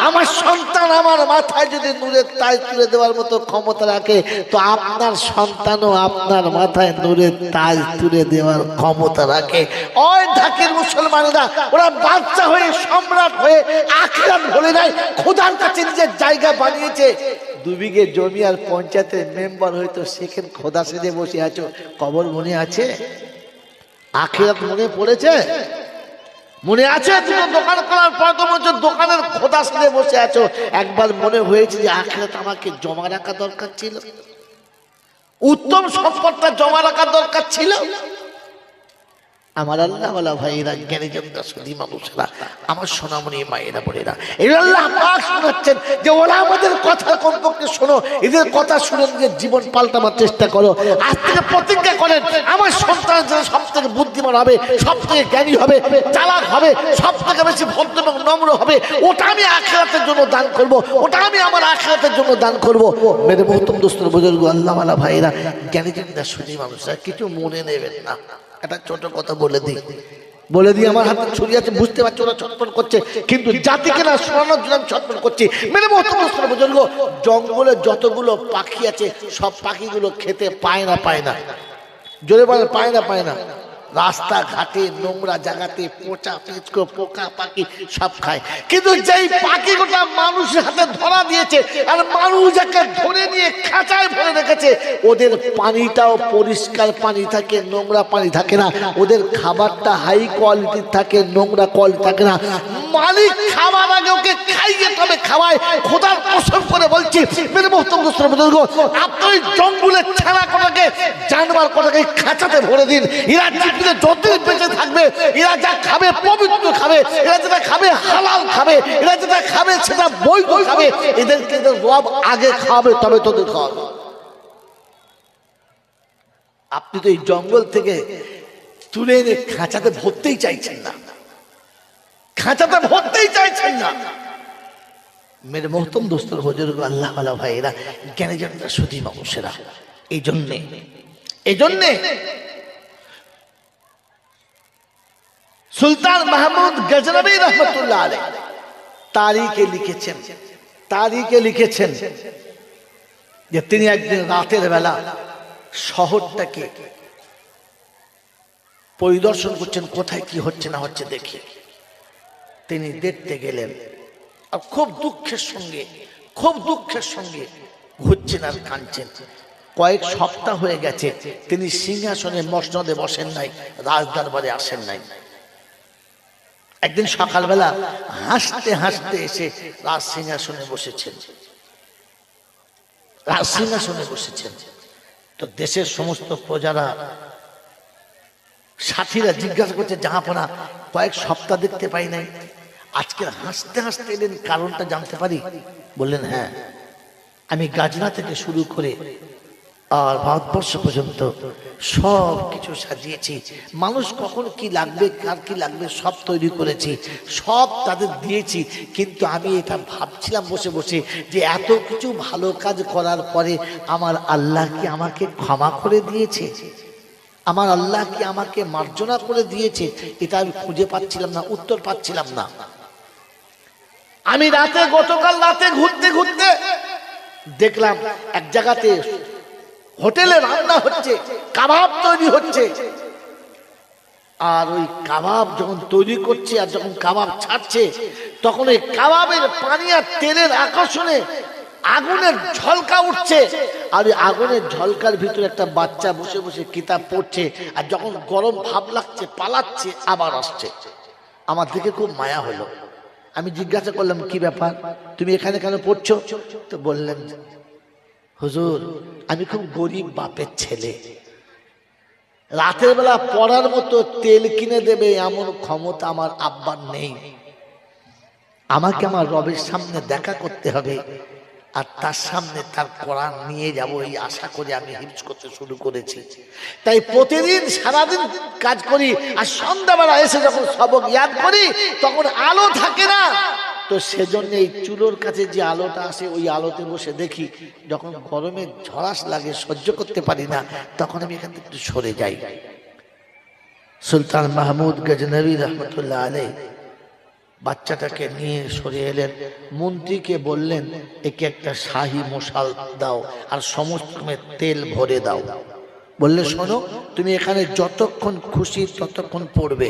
আমার সন্তান আমার মাথায় যদি নূরের তাজ তুলে দেওয়ার মতো ক্ষমতা রাখে, তো আপনার সন্তানও আপনার মাথায় নূরের তাজ তুলে দেওয়ার ক্ষমতা রাখে। ওই ঢাকের মুসলমানেরা ওরা বাচ্চা হয়ে সম্রাট হয়ে আখিরাত ভুলে নাই, খোদার কাছে নিজের জায়গা বানিয়েছে। 2 বিঘে জমি আর পঞ্চায়েতের মেম্বার হয়তো সেখানে খোদা সেজে বসে আছো, কবর মনে আছে? আখিরাত মনে পড়েছে? মনে আছে? তুমি দোকান করার পর তোমার দোকানের খোদা সেজে বসে আছো, একবার মনে হয়েছে যে আখিরাত আমাকে জমা রাখা দরকার ছিল, উত্তম সম্পদটা জমা রাখার দরকার ছিল? আমার আল্লাহ ওয়ালা ভাইরা, জ্ঞানীজন দাসী মানুষরা, আমার সোনামণি মায়েরা বোনেরা, এই আল্লাহ পাক শোনাচ্ছেন যে ওরা আমাদের কথা কমপক্ষে শোনো, এদের কথা শুনে নিজের জীবন পাল্টাবার চেষ্টা করো। আজ থেকে প্রতিজ্ঞা করেন আমার সন্তান যেন সব থেকে বুদ্ধিমান হবে, সব থেকে জ্ঞানী হবে, চালাক হবে, সব থেকে বেশি ভদ্র এবং নম্র হবে, ওটা আমি আখিরাতের জন্য দান করব, ওটা আমি আমার আখিরাতের জন্য দান করব। মেরে মহতম দোস্তর বুজুর্গ আল্লাহ ওয়ালা ভাইরা, জ্ঞানীজন দাসী মানুষরা, কিছু মনে নেবেন না, একটা ছোট কথা বলে দিই, আমার হাতে ছুরি আছে, বুঝতে পারছি ওরা ছটফট করছে, কিন্তু জাতিকে না শোনানোর জন্য আমি ছটফট করছি। মেরে মহতম বুজুর্গ, জঙ্গলে যতগুলো পাখি আছে সব পাখিগুলো খেতে পায় না, জোরে বলে পায় না। রাস্তা ঘাটে নোংরা জায়গাতে পচা পিচকো পোকা পাখি সব খায়, কিন্তু যেই পাখিগুলো মানুষের হাতে ধরা দিয়েছে আর মানুষ যাকে ধরে নিয়ে খাঁচায় ভরে রেখেছে, ওদের পানিটাও পরিষ্কার পানি থাকে, নোংরা পানি থাকে না, ওদের খাবারটা হাই কোয়ালিটির থাকে, নোংরা কোয়ালিটি থাকে না। মালিক খাবার আগে ওকে খাইয়ে তবে খাওয়ায়। খোদার কসম করে বলছি মেরে মহতম দোস্তর বুজুর্গ, আপনি জঙ্গলের ছেঁড়া কোটাকে জানোয়ার কোটাকে খাঁচাতে ভরে দিন, এরা যতদিন বেঁচে থাকবে এরা যা খাবে পবিত্র খাবে, এরা যেটা খাবে হালাল খাবে, এরা যেটা খাবে সেটা বৈধ খাবে, এদেরকে রব আগে খাবে তবে তোদের খাওয়াবে। আপনি তো এই জঙ্গল থেকে তুলে এনে খাঁচাতে ভরতেই চাইছেন না, মেরে মহতম দোস্তর বুজুর্গ আল্লাহ ওয়ালা ভাইরা, জ্ঞানীজনরা সুধী মানুষেরা, এই জন্যে সুলতান মাহমুদ গজনবী রহমতুল্লাহ আলাইহি তারিখে লিখেছেন যে তিনি একদিন রাতের বেলা শহরটাকে পরিদর্শন করছেন, কোথায় কি হচ্ছে না হচ্ছে দেখে তিনি দেখতে গেলেন, আর খুব দুঃখের সঙ্গে ঘুরছেন আর কাঁদছেন। কয়েক সপ্তাহ হয়ে গেছে তিনি সিংহাসনে মসনদে বসেন নাই, রাজদরবারে আসেন নাই। একদিন সকালবেলা হাসতে এসে রাজ সিংহাসনে বসেছেন। তো দেশের সমস্ত প্রজারা সাথীরা জিজ্ঞাসা করছে, জাহাপনা কয়েক সপ্তাহ দেখতে পাই নাই, আজকে হাসতে এলেন, কারণটা জানতে পারি? বললেন হ্যাঁ, আমি গাজনা থেকে শুরু করে আর ভারতবর্ষ পর্যন্ত সব কিছু সাজিয়েছি, মানুষ কখন কি লাগবে কার কি লাগবে সব তৈরি করেছি, সব তাদের দিয়েছি, কিন্তু আমি এটা ভাবছিলাম বসে বসে যে এত কিছু ভালো কাজ করার পরে আমার আল্লাহ কি আমাকে ক্ষমা করে দিয়েছে, আমার আল্লাহ কি আমাকে মার্জনা করে দিয়েছে, এটা আমি খুঁজে পাচ্ছিলাম না, উত্তর পাচ্ছিলাম না। আমি গতকাল রাতে ঘুরতে দেখলাম এক জায়গাতে হোটেলে রান্না হচ্ছে, কাবাব তৈরি হচ্ছে, আর ওই কাবাব যখন তৈরি করছে আর যখন কাবাব ছাড়ছে, তখন ওই কাবাবের পানি আর তেলের আকর্ষণে আগুনের ঝলকা উঠছে, আর ওই আগুনের ঝলকার ভিতরে একটা বাচ্চা বসে বসে কিতাব পড়ছে, আর যখন গরম ভাব লাগছে পালাচ্ছে আবার আসছে। আমার দিকে খুব মায়া হলো। আমি জিজ্ঞাসা করলাম, কি ব্যাপার, তুমি এখানে কেন পড়ছো? তো বললেন, হুজুর আমি খুব গরিব বাপের ছেলে, রাতের বেলা পড়ার মতো তেল কিনে দেবে এমন ক্ষমতা আমার আব্বার নেই, আমাকে আমার রবের সামনে দেখা করতে হবে, আর তার সামনে তার কোরআন নিয়ে যাব এই আশা করে আমি হিফজ করতে শুরু করেছি। তাই প্রতিদিন সারাদিন কাজ করি, আর সন্ধ্যাবেলা এসে যখন সবক ইয়াদ করি তখন আলো থাকে না, তো সেজন্য এই চুলোর কাছে যে আলোটা আসে ওই আলোতে বসে দেখি, যখন গরমে ঝড়াস লাগে সহ্য করতে পারি না, তখন আমি এখান থেকে একটু সরে যাই। সুলতান মাহমুদ গজনবী রহমতুল্লাহ আলাইহি বাচ্চাটাকে নিয়ে সরে এলেন, মন্ত্রীকে বললেন, একে একটা শাহী মশাল দাও আর সমস্ত তেল ভরে দাও। বললে, শোনো, তুমি এখানে যতক্ষণ খুশি ততক্ষণ পড়বে,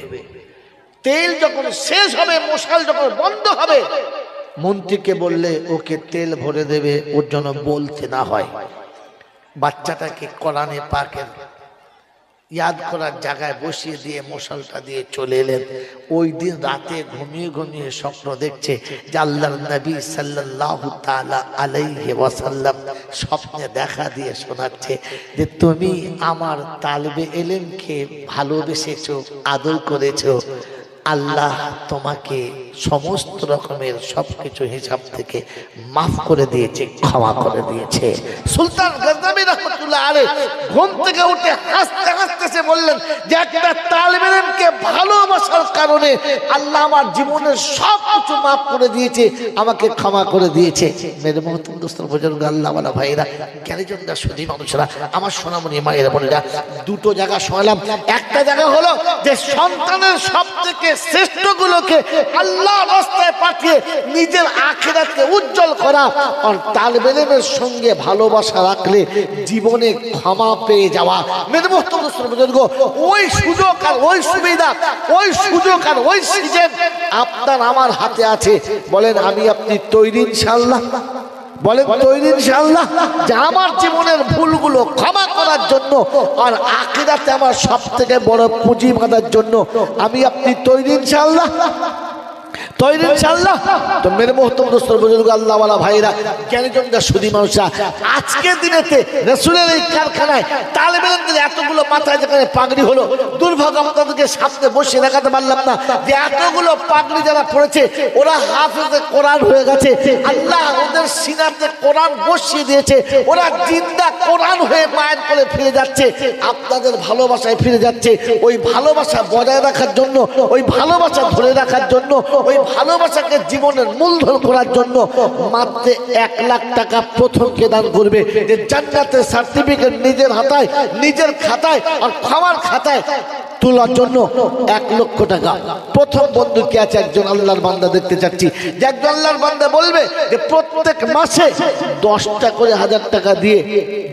তেল যখন শেষ হবে, মশাল যখন বন্ধ হবে, মন্ত্রীকে বললে ওকে তেল ভরে দেবে, ওর জন্য বলতে না হয়। বাচ্চাটাকে কোরআনে পাকের ইয়াদ করার জায়গায় বসিয়ে দিয়ে মশালটা দিয়ে চলে এলেন। ওই দিন রাতে ঘুমিয়ে ঘুমিয়ে স্বপ্ন দেখছে যে আল্লাহর নবী সাল্লাল্লাহু তাআলা আলাইহি ওয়াসাল্লাম স্বপ্নে দেখা দিয়ে শোনাচ্ছে যে তুমি আমার তালবে ইলমকে ভালোবেসেছো, আদর করেছো, আল্লাহ তোমাকে সমস্ত রকমের সবকিছু হিসাব থেকে মাফ করে দিয়েছে, ক্ষমা করে দিয়েছে। সুলতান গজনবী রহমাতুল্লাহ আলাইহি ঘুম থেকে উঠে হাসতে হাসতে সে বললেন যে একটা তালিবে ইলমকে ভালোবাসার কারণে আল্লাহ আমার জীবনের সব কিছু মাফ করে দিয়েছে, আমাকে ক্ষমা করে দিয়েছে। মেরে মহতরম দোস্তর বুজুর্গ আল্লাহওয়ালা ভাইরা, জ্ঞানীজনরা, সুধী মানুষরা, আমার সোনামণি মায়েরা বোনেরা, দুটো জায়গা শোনালাম। একটা জায়গা হলো যে সন্তানের সব থেকে শ্রেষ্ঠ গুলোকে আল্লাহর রাস্তায় পাঠিয়ে নিজের আখিরাতকে উজ্জ্বল করা, আর তালিবে ইলমের সঙ্গে ভালোবাসা রাখলে জীবনে ক্ষমা পেয়ে যাওয়া। মেরে মহতরম দোস্তর বুজুর্গ, ওই সুযোগ আর ওই সুবিধা, ওই সুযোগ আর ওই সিজন আপনার আমার হাতে আছে। বলেন, আমি আপনি তৈরি ইনশাআল্লাহ? বলেন তৈরি ইনশাআল্লাহ যে আমার জীবনের ভুলগুলো ক্ষমা করার জন্য আর আখিরাতে আমার সব থেকে বড় পুঁজি বাঁধার জন্য আমি আপনি তৈরি ইনশাআল্লাহ? তৈরি ইনশাআল্লাহ? তো মেরে মুহতরম দোস্তর বুজুর্গ আল্লাহওয়ালা ভাইরা, জ্ঞানীজনরা, সুধী মানুষরা, আজকের দিনেতে রাসূলের এই কারখানায় তালিবে ইলমদের এতগুলো মাথায় যেখানে পাগড়ি হলো, দুর্ভাগ্য আমাদেরকে সামনে বসে দেখাতে পারলাম না যে এতগুলো পাগড়ি যারা পড়েছে ওরা হাফেজে কোরআন হয়ে গেছে, আল্লাহ ওদের সিনাতে কোরআন বসিয়ে দিয়েছে, ওরা জিন্দা কোরআন হয়ে মায়ের কোলে ফিরে যাচ্ছে, আপনাদের ভালোবাসায় ফিরে যাচ্ছে। ওই ভালোবাসা বজায় রাখার জন্য, ওই ভালোবাসা ধরে রাখার জন্য, ওই ভালোবাসাকে জীবনের মূলধন করার জন্য মাত্র 1 লাখ টাকা প্রথমকে দান করবে, যে জান্নাতের সার্টিফিকেট নিজের হাতায়, নিজের খাতায় আর খাওয়ার খাতায় তোলার জন্য 1 লক্ষ টাকা। প্রথম বন্ধু কে আছে? একজন আল্লাহর বান্দা দেখতে চাচ্ছি যে একজন আল্লাহর বান্দা বলবে যে প্রত্যেক মাসে 10টা করে 1000 টাকা দিয়ে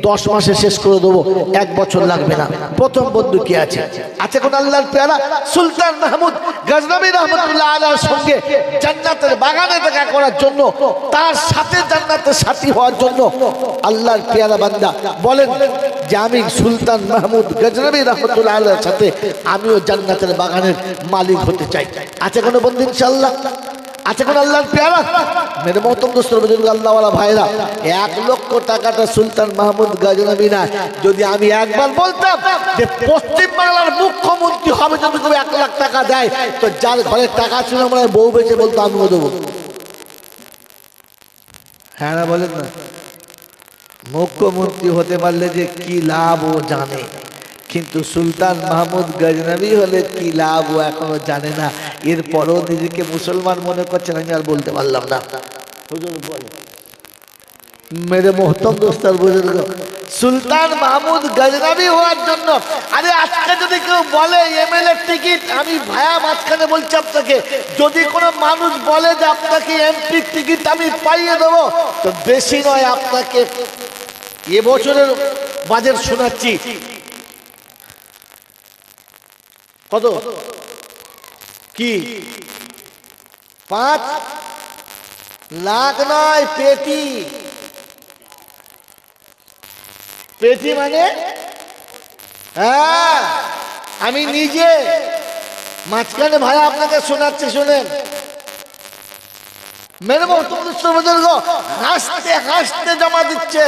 10 মাসে শেষ করে দেবো, 1 বছর লাগবে না। প্রথম বন্ধু কে আছে? আছে কোন আল্লাহর পেয়ারা সুলতান মাহমুদ গজনবী রহমতুল্লাহ আলাইহির সঙ্গে জান্নাতের বাগানে দেখা করার জন্য, তার সাথে জান্নাতের সাথী হওয়ার জন্য আল্লাহর পেয়ারা বান্দা বলেন যে আমি সুলতান মাহমুদ গজনবী রহমতুল্লাহ আলাইহির সাথে আমিও জান্নাতের বাগানের মালিক হতে চাই। আছে কোনো বন্ধু ইনশাআল্লাহ? আছে কোন আল্লাহর পেয়ারা? মেরে মহতরম দোস্তর বুজুর্গ আল্লাহওয়ালা ভাইরা, 1 লক্ষ টাকাটা সুলতান মাহমুদ গজনবী না, যদি আমি একবার বলতাম যে পশ্চিম বাংলার মুখ্যমন্ত্রী হবে যদি কেউ 1 লাখ টাকা দেয়, তো যার ঘরে টাকা ছিল আমরা বউ বেঁচে বলতো আমিও দেবো। হ্যাঁ না বলেন না? মুখ্যমন্ত্রী হতে পারলে যে কি লাভ ও জানে, কিন্তু সুলতান মাহমুদ গজনবী হলে কি লাভ ও এখনো জানে না। এরপরও নিজেকে মুসলমান মনে করছেন, আমি আর বলতে পারলাম না। হুজুর বলে, মেরে মোহতরম দোস্তর বুজুর্গ, সুলতান মাহমুদ গজনবী হওয়ার জন্য, আরে আজকে যদি কেউ বলে এমএলএ টিকিট, আমি ভায়া মাঝখানে বলছি আপনাকে, যদি কোনো মানুষ বলে যে আপনাকে এমপি টিকিট আমি পাইয়ে দেবো, তো বেশি নয়, আপনাকে এবছরের বাজেট শোনাচ্ছি, কত কি 5 লাখ নয়, পেটি। পেটি মানে হ্যাঁ, আমি নিজে মাঝখানে ভাই আপনাকে শোনাচ্ছি, শোনেন। মেরে বুজুর্গ হাসতে হাসতে জমা দিচ্ছে,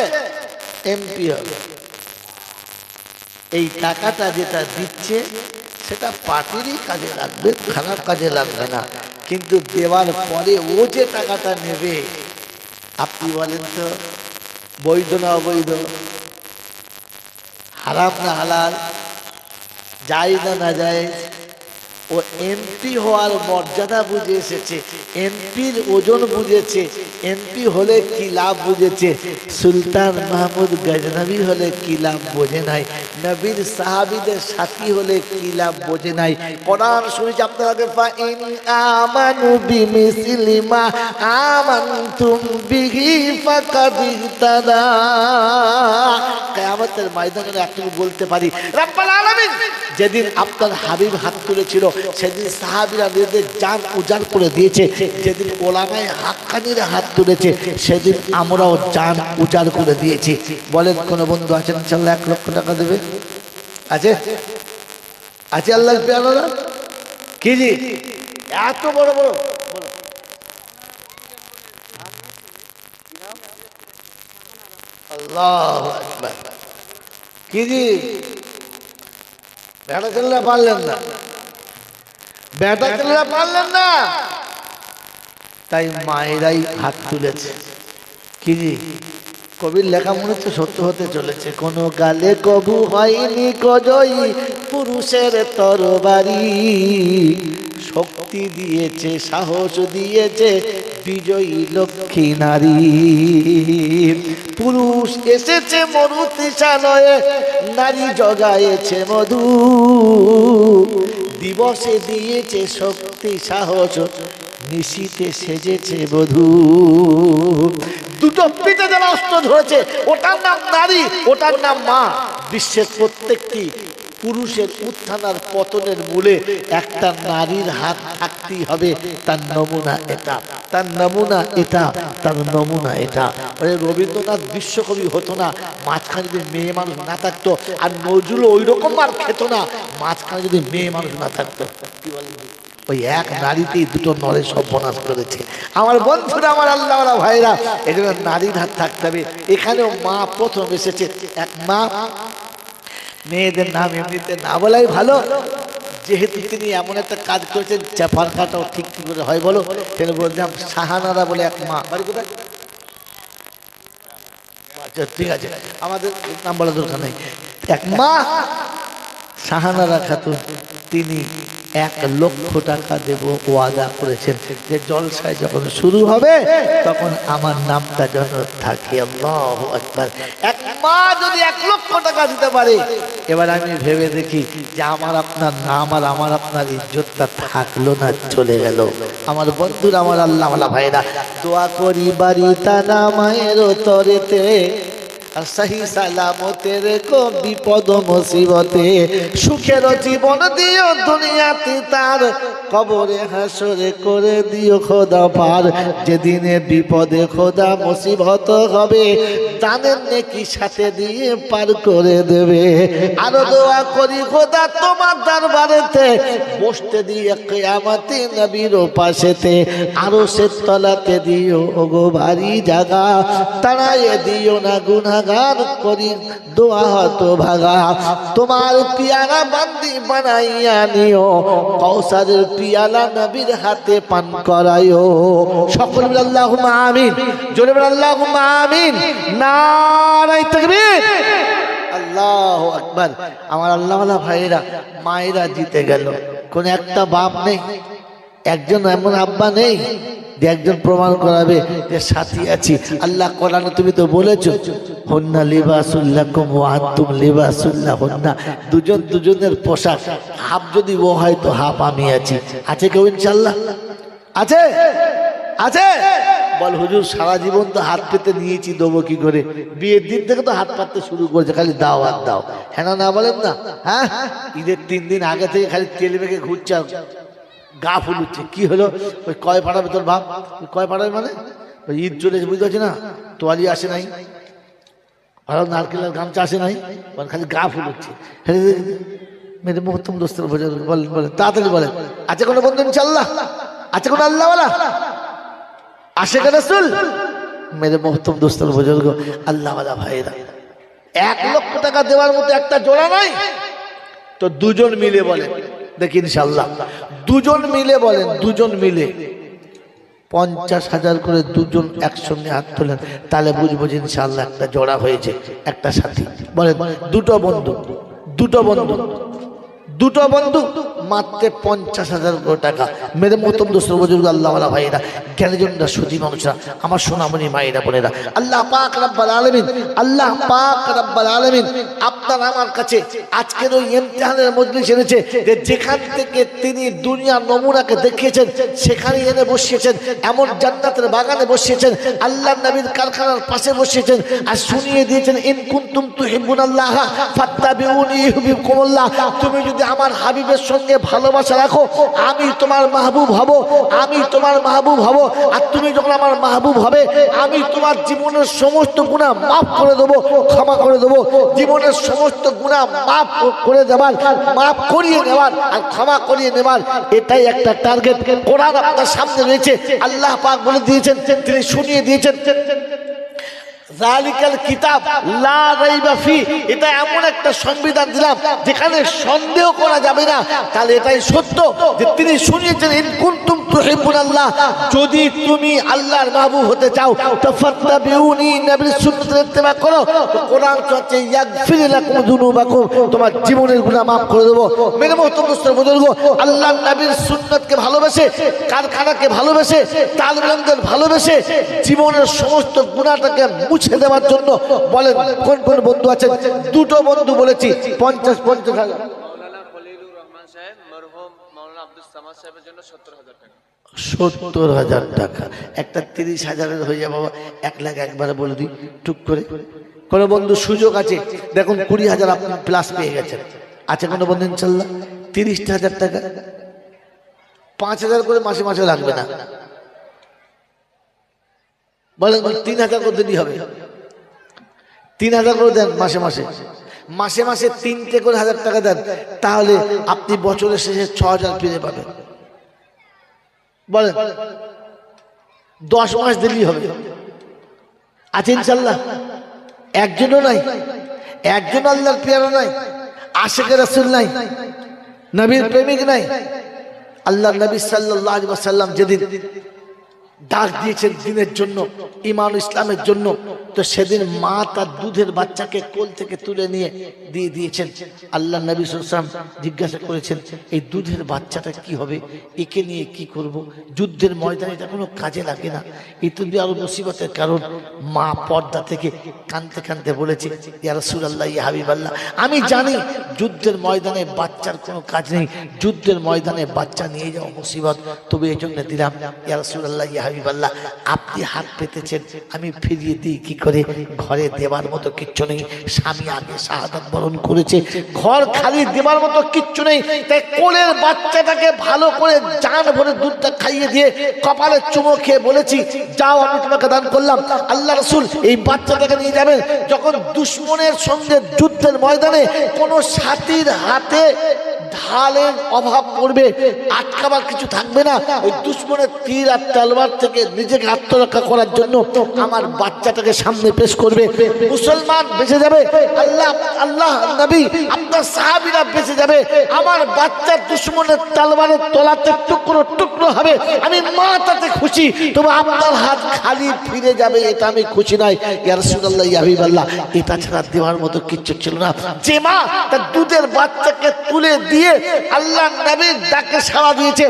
এমপি হবে। এই টাকাটা যেটা দিচ্ছে সেটা পার্টিরই কাজে লাগবে, খারাপ কাজে লাগবে না। কিন্তু দেওয়ার পরে ও যে টাকাটা নেবে, আপনি বলেন তো বৈধ না অবৈধ, হারাম না হালাল, জায়েজ না নাজায়েজ? ও এমপি হওয়ার মর্যাদা বুঝে এসেছে, এমপির ওজন বুঝেছে, এমপি হলে কি লাভ বুঝেছে। সুলতান মাহমুদ গজনবী হলে কি লাভ বোঝে নাই, নবীর সাহাবীদের সাথী হলে কি লাভ বোঝে নাই। কোরআন শুনেছি আপনাদের, ফাইন আমানু বিমিসলি মা আমানতুম বিহি ফাকাদ ইহতাদা। কিয়ামতের ময়দানে একটু বলতে পারি, রব্বুল আলামিন যেদিন আপনার হাবিব হাত তুলেছিল সেদিন সাহাবীরা নিজেদের জান উজাড় করে দিয়েছে, যেদিন ওলামায়ে হাক্কানীরা হাত তুলেছে সেদিন আমরাও জান উজাড় করে দিয়েছি। বলেন কোন বন্ধু আছেন ইনশাআল্লাহ 1 লক্ষ টাকা দেবে? আছে? আছে আল্লাহর পেয়ারারা? কি জি এত বড় বড় আল্লাহু আকবার। কি জি বেটা ছেলেরা পারলেন না, বেটা ছেলেরা পারলেন না, তাই মায়েরাই হাত তুলেছে। কি জি কবির লেখা মনে হচ্ছে সত্য হতে চলেছে। কোন গালে কবু হয়নি কজয়ী পুরুষের তরবারি, শক্তি দিয়েছে সাহস দিয়েছে বিজয়ী লক্ষ্মী নারী। পুরুষ এসেছে মরুতিশালয়ে, নারী জগায়েছে মধু, দিবসে দিয়েছে শক্তি সাহস, নিশীতে সেজেছে বধূ। দুটো পিঠে যারা অস্ত্র ধরেছে, ওটার নাম নারী, ওটার নাম মা। বিশ্বের প্রত্যেকটি পুরুষের উত্থান আর পতনের মূলে একটা নারীর হাত থাকতেই হবে। তার নমুনা এটা, তার নমুনা এটা, তার নমুনা এটা। রবীন্দ্রনাথ বিশ্বকবি হতো না মাঝখানে যদি মেয়ে মানুষ না থাকতো, আর নজরুল ওই রকম আর খেত না মাঝখানে যদি মেয়ে মানুষ না থাকতো। কি বলেন? ওই এক নারীতেই দুটো নরের সর্বনাশ করেছে। আমার বন্ধুরা, আমার আল্লাহওয়ালা ভাইরা, এজন্য নারীর হাত থাকতে হবে। এখানেও মা প্রথম এসেছে। এক মা, মেয়েদের নাম এমনিতে না বলাই ভালো, যেহেতু তিনি এমন একটা কাজ করেছেন চাপার কাটাও ঠিক ঠিক করে হয় বলো, সেটা বললাম। শাহানারা বলে এক মা, বাড়ি কোথায়? আচ্ছা ঠিক আছে, আমাদের নাম বলা দরকার নেই। এক মা শাহানারা খাতুন, তিনি 1 লক্ষ টাকা দেব ওয়াদা করেছেন যে জলসায় যখন শুরু হবে তখন আমার নামটা যেন থাকে। আল্লাহু আকবার। এক মা যদি 1 লক্ষ টাকা দিতে পারে, এবার আমি ভেবে দেখি যে আমার আপনার নাম আর আমার আপনার ইজ্জতটা থাকলো না, চলে গেল। আমার বন্ধুরা, আমার আল্লাহওয়ালা ভাইরা, দোয়া করি বাড়ি তানা মায়ের তরেতে, সহি সালামতে রেখো বিপদ মুসিবতে, সুখের জীবন দিও দুনিয়াতে তার, কবরে হাসরে করে দিও খোদা পার। যেদিনে বিপদে খোদা মুসিবত হবে, জানেন নেকি সাথে দিয়ে পার করে দেবে। আরো দোয়া করি খোদা তোমার দরবারেতে, বসতে দিয়ে কিয়ামতে নবীর পাশেতে, আরো সে তলাতে দিও ওগো ভারী জায়গা, তাড়াইয়ে দিও না গুনাহগার করি দোয়া হতো ভাগা। তোমার পিয়ারা বান্দি বানাইয়া নিও, কৌসারের পিয়ালা নবীর হাতে পান করায়ো। সকল বলে আল্লাহুম্মা আমিন, জোরে বলে আল্লাহুম্মা আমিন। নারায়ে তাকবীর, আল্লাহু আকবার। আমার আল্লাহওয়ালা ভাইরা, মায়েরা জিতে গেল। কোন একটা বাপ নেই, একজন এমন আব্বা নেই যে একজন প্রমাণ করাবে যে সাথী আছি। আল্লাহ কোরআনে তুমি তো বলেছো, হুন্না লিবাসুল লাকুম ওয়া আনতুম লিবাসুল লাহুন্না, দুজন দুজনের পোশাক। হাফ যদি ও হয় তো হাফ আমি আছি। আছে কেউ ইনশাআল্লাহ? আছে? আছে? বল হুজুর সারা জীবন তো হাত পেতে নিয়েছি, দেবো কি করে? বিয়ের দিন থেকে তো হাত পাততে শুরু করেছে, খালি দাও আর দাও। হ্যাঁ না বলেন না? হ্যাঁ, ঈদের 3 দিন আগে থেকে খালি তেল মেখে ঘুরছে, গা ফুলুচ্ছে। কি হলো? ওই কয় পাঠাবে তোর বাপ? কয় পাঠাবে মানে ওই ঈদ চলেছে, বুঝতে পারছি না, তোয়ালি আসে নাই, ভালো নারকেলের গামছা আসে নাই, খালি গা ফুলুচ্ছে। মেরে মোহতম দোস্তের বলেন বলেন, তাড়াতাড়ি বলেন। আছে কোনো বন্ধু ইনশাআল্লাহ? আছে কোনো আল্লাহওয়ালা? আশিক রাসূল? মেরে মোহতম দোস্তের বুজুর্গ, আল্লাহওয়ালা ভাইরা, 1 লক্ষ টাকা দেওয়ার মতো একটা জোড়া নাই তো দুজন মিলে বলেন দেখি ইনশাআল্লাহ, দুজন মিলে বলেন, দুজন মিলে 50,000 করে দুজন একসঙ্গে হাত তোলেন, তাহলে বুঝবো যে ইনশাআল্লাহ একটা জোড়া হয়েছে, একটা সাথী। বলেন দুটো বন্ধু, দুটো বন্ধু, দুটো বন্ধু মাত্র 50,000 টাকা। মেরে মতম দোস্ত বুজুর্গ, আল্লাহওয়ালা ভাইয়েরা, জ্ঞানীজনরা, সুধী মানুষরা, আমার সোনামণি মায়েরা বোনেরা, আল্লাহ পাক রব্বুল আলামিন, আল্লাহ পাক রব্বুল আলামিন আপনার আমার কাছে আজকের ওই ইমতিহানের মজলিস এনেছে, যে যেখান থেকে তিনি দুনিয়ার নমুনাকে দেখিয়েছেন সেখানে এনে বসিয়েছেন, এমন জান্নাতের বাগানে বসিয়েছেন, আল্লাহর নবীর কারখানার পাশে বসিয়েছেন, আর শুনিয়ে দিয়েছেন ইন কুনতুম তুহিব্বুনাল্লাহ ফাত্তাবিউনি ইউহিব্বুকুমুল্লাহ। তুমি যদি আমার হাবিবের সঙ্গে ভালোবাসা রাখো, আমি তোমার মাহবুব হব, আমি তোমার মাহবুব হব। আর তুমি যখন আমার মাহবুব হবে, আমি তোমার জীবনের সমস্ত গুনাহ মাফ করে দেবো, ক্ষমা করে দেবো। জীবনের সমস্ত গুনাহ মাফ করে দেবার, মাফ করিয়ে নেবার আর ক্ষমা করিয়ে নেবার, এটাই একটা টার্গেট। কোরআন আপনার সামনে রয়েছে, আল্লাহ পাক বলে দিয়েছেন, তিনি শুনিয়ে দিয়েছেন, জালিকাল কিতাব লা রাইবা ফি, এটা এমন একটা সংবিধান দিলাম যেখানে সন্দেহ করা যাবে না। তাহলে এটাই সত্য যে তিনি শুনিয়েছেন ইন কুনতুম তুহিব্বুনাল্লাহ, যদি তুমি আল্লাহর মাহবুব হতে চাও তো ফাত্তাবিউনি, নবীর সুন্নাতের ইত্তেবা করো, তো কোরআন হচ্ছে ইয়াগফির লাকুম যুনুবাকুম, তোমার জীবনের গুনাহ maaf করে দেব। মেরে মুহতারাম দোস্ত বুজুর্গ, আল্লাহর নবীর সুন্নাতকে ভালোবেসে, কারখানাকে ভালোবেসে, তালিমদের ভালোবেসে, জীবনের সমস্ত গুনাহটাকে মুছে দেওয়ার জন্য বলেন কোন কোন বন্ধু আছেন? দুটো বন্ধু বলেছি 50,000 70,000 টাকা। একটা 30,000 হয়ে যাবে, 1 লাখ একবারে বলে দিই টুক করে। কোন বন্ধু সুযোগ আছে? দেখুন 20,000 আপনি প্লাস পেয়ে গেছেন। আছে কোন বন্ধু ইনশাআল্লাহ? 30,000 টাকা 5,000 করে মাসে মাসে লাগবে না, বলেন 3,000 করে দিলেই হবে। 3,000 করে দেন মাসে মাসে, মাসে মাসে 3টে করে 1,000 টাকা দেন, তাহলে আপনি বছরের শেষে 6,000 ফিরে পাবেন। বলেন 10 মাস দিলেই হবে। আছে ইনশাআল্লাহ? একজনও নাই, একজন আল্লাহর পেয়ারা নাই, আশিক রাসূল নাই, নবীর প্রেমিক নাই। আল্লাহর নবী সাল্লাল্লাহু আলাইহি ওয়াসাল্লাম যেদিন ডাক দিয়েছেন দিনের জন্য, ঈমান ইসলামের জন্য, তো সেদিন মা তার দুধের বাচ্চাকে কোল থেকে তুলে নিয়ে দিয়ে দিয়েছেন। আল্লাহ নবী সাল্লাল্লাহু আলাইহি ওয়াসাল্লাম জিজ্ঞাসা করেছেন, এই দুধের বাচ্চাটা কি হবে, একে নিয়ে কি করব? যুদ্ধের ময়দানে এটা কোনো কাজে লাগে না, এটা দিয়ে আরো মুসিবতের কারণ। মা পর্দা থেকে কাঁদতে কাঁদতে বলেছে, ইয়া রাসূলুল্লাহ, ইয়া হাবিবাল্লাহ, আমি জানি যুদ্ধের ময়দানে বাচ্চার কোনো কাজ নেই, যুদ্ধের ময়দানে বাচ্চা নিয়ে যাওয়া মুসিবত, তবে এই জন্য দিলাম। ইয়া রাসূলুল্লাহ, ইয়া হাবিবাল্লাহ, আপনি হাত পেতেছেন, আমি ফিরিয়ে দিই কি করে? ঘরে দেবার মতো কিচ্ছু নেই, স্বামী আগে শাহাদাত বরণ করেছে, ঘর খালি দেবার মতো কিচ্ছু নেই, তাই কোলের বাচ্চাটাকে ভালো করে জান ভরে দুধটা খাইয়ে দিয়ে কপালে চুমো খেয়ে বলেছি, যাও আমি তোমাকে দান করলাম। আল্লাহ রাসূল এই বাচ্চাটাকে নিয়ে যাবেন, যখন দুশমনের সঙ্গে যুদ্ধের ময়দানে কোনো সাথীর হাতে ঢালের অভাব পড়বে, আটকাবার কিছু থাকবে না, ওই দুশমনের তীর আর তলোয়ার থেকে নিজেকে আত্মরক্ষা করার জন্য আমার বাচ্চাটাকে সামনে পেশ করবে, মুসলমান বেঁচে যাবে, আল্লাহ নবী আপনার সাহাবীরা বেঁচে যাবে, আমার বাচ্চা দুশমনের তলোয়ারের তলাতে টুকরো টুকরো হবে, আমি মা তাতে খুশি, তবে আপনার হাত খালি ফিরে যাবে, এটা আমি খুশি নাই। ইয়া রাসূলুল্লাহ, ইয়া হাবিবাল্লাহ, এটা ছাড়া দেওয়ার মতো কিচ্ছু ছিল না। যে মা তার দুধের বাচ্চাকে তুলে দিয়ে আল্লাহ নবীর ডাকে সাড়া দিয়েছে,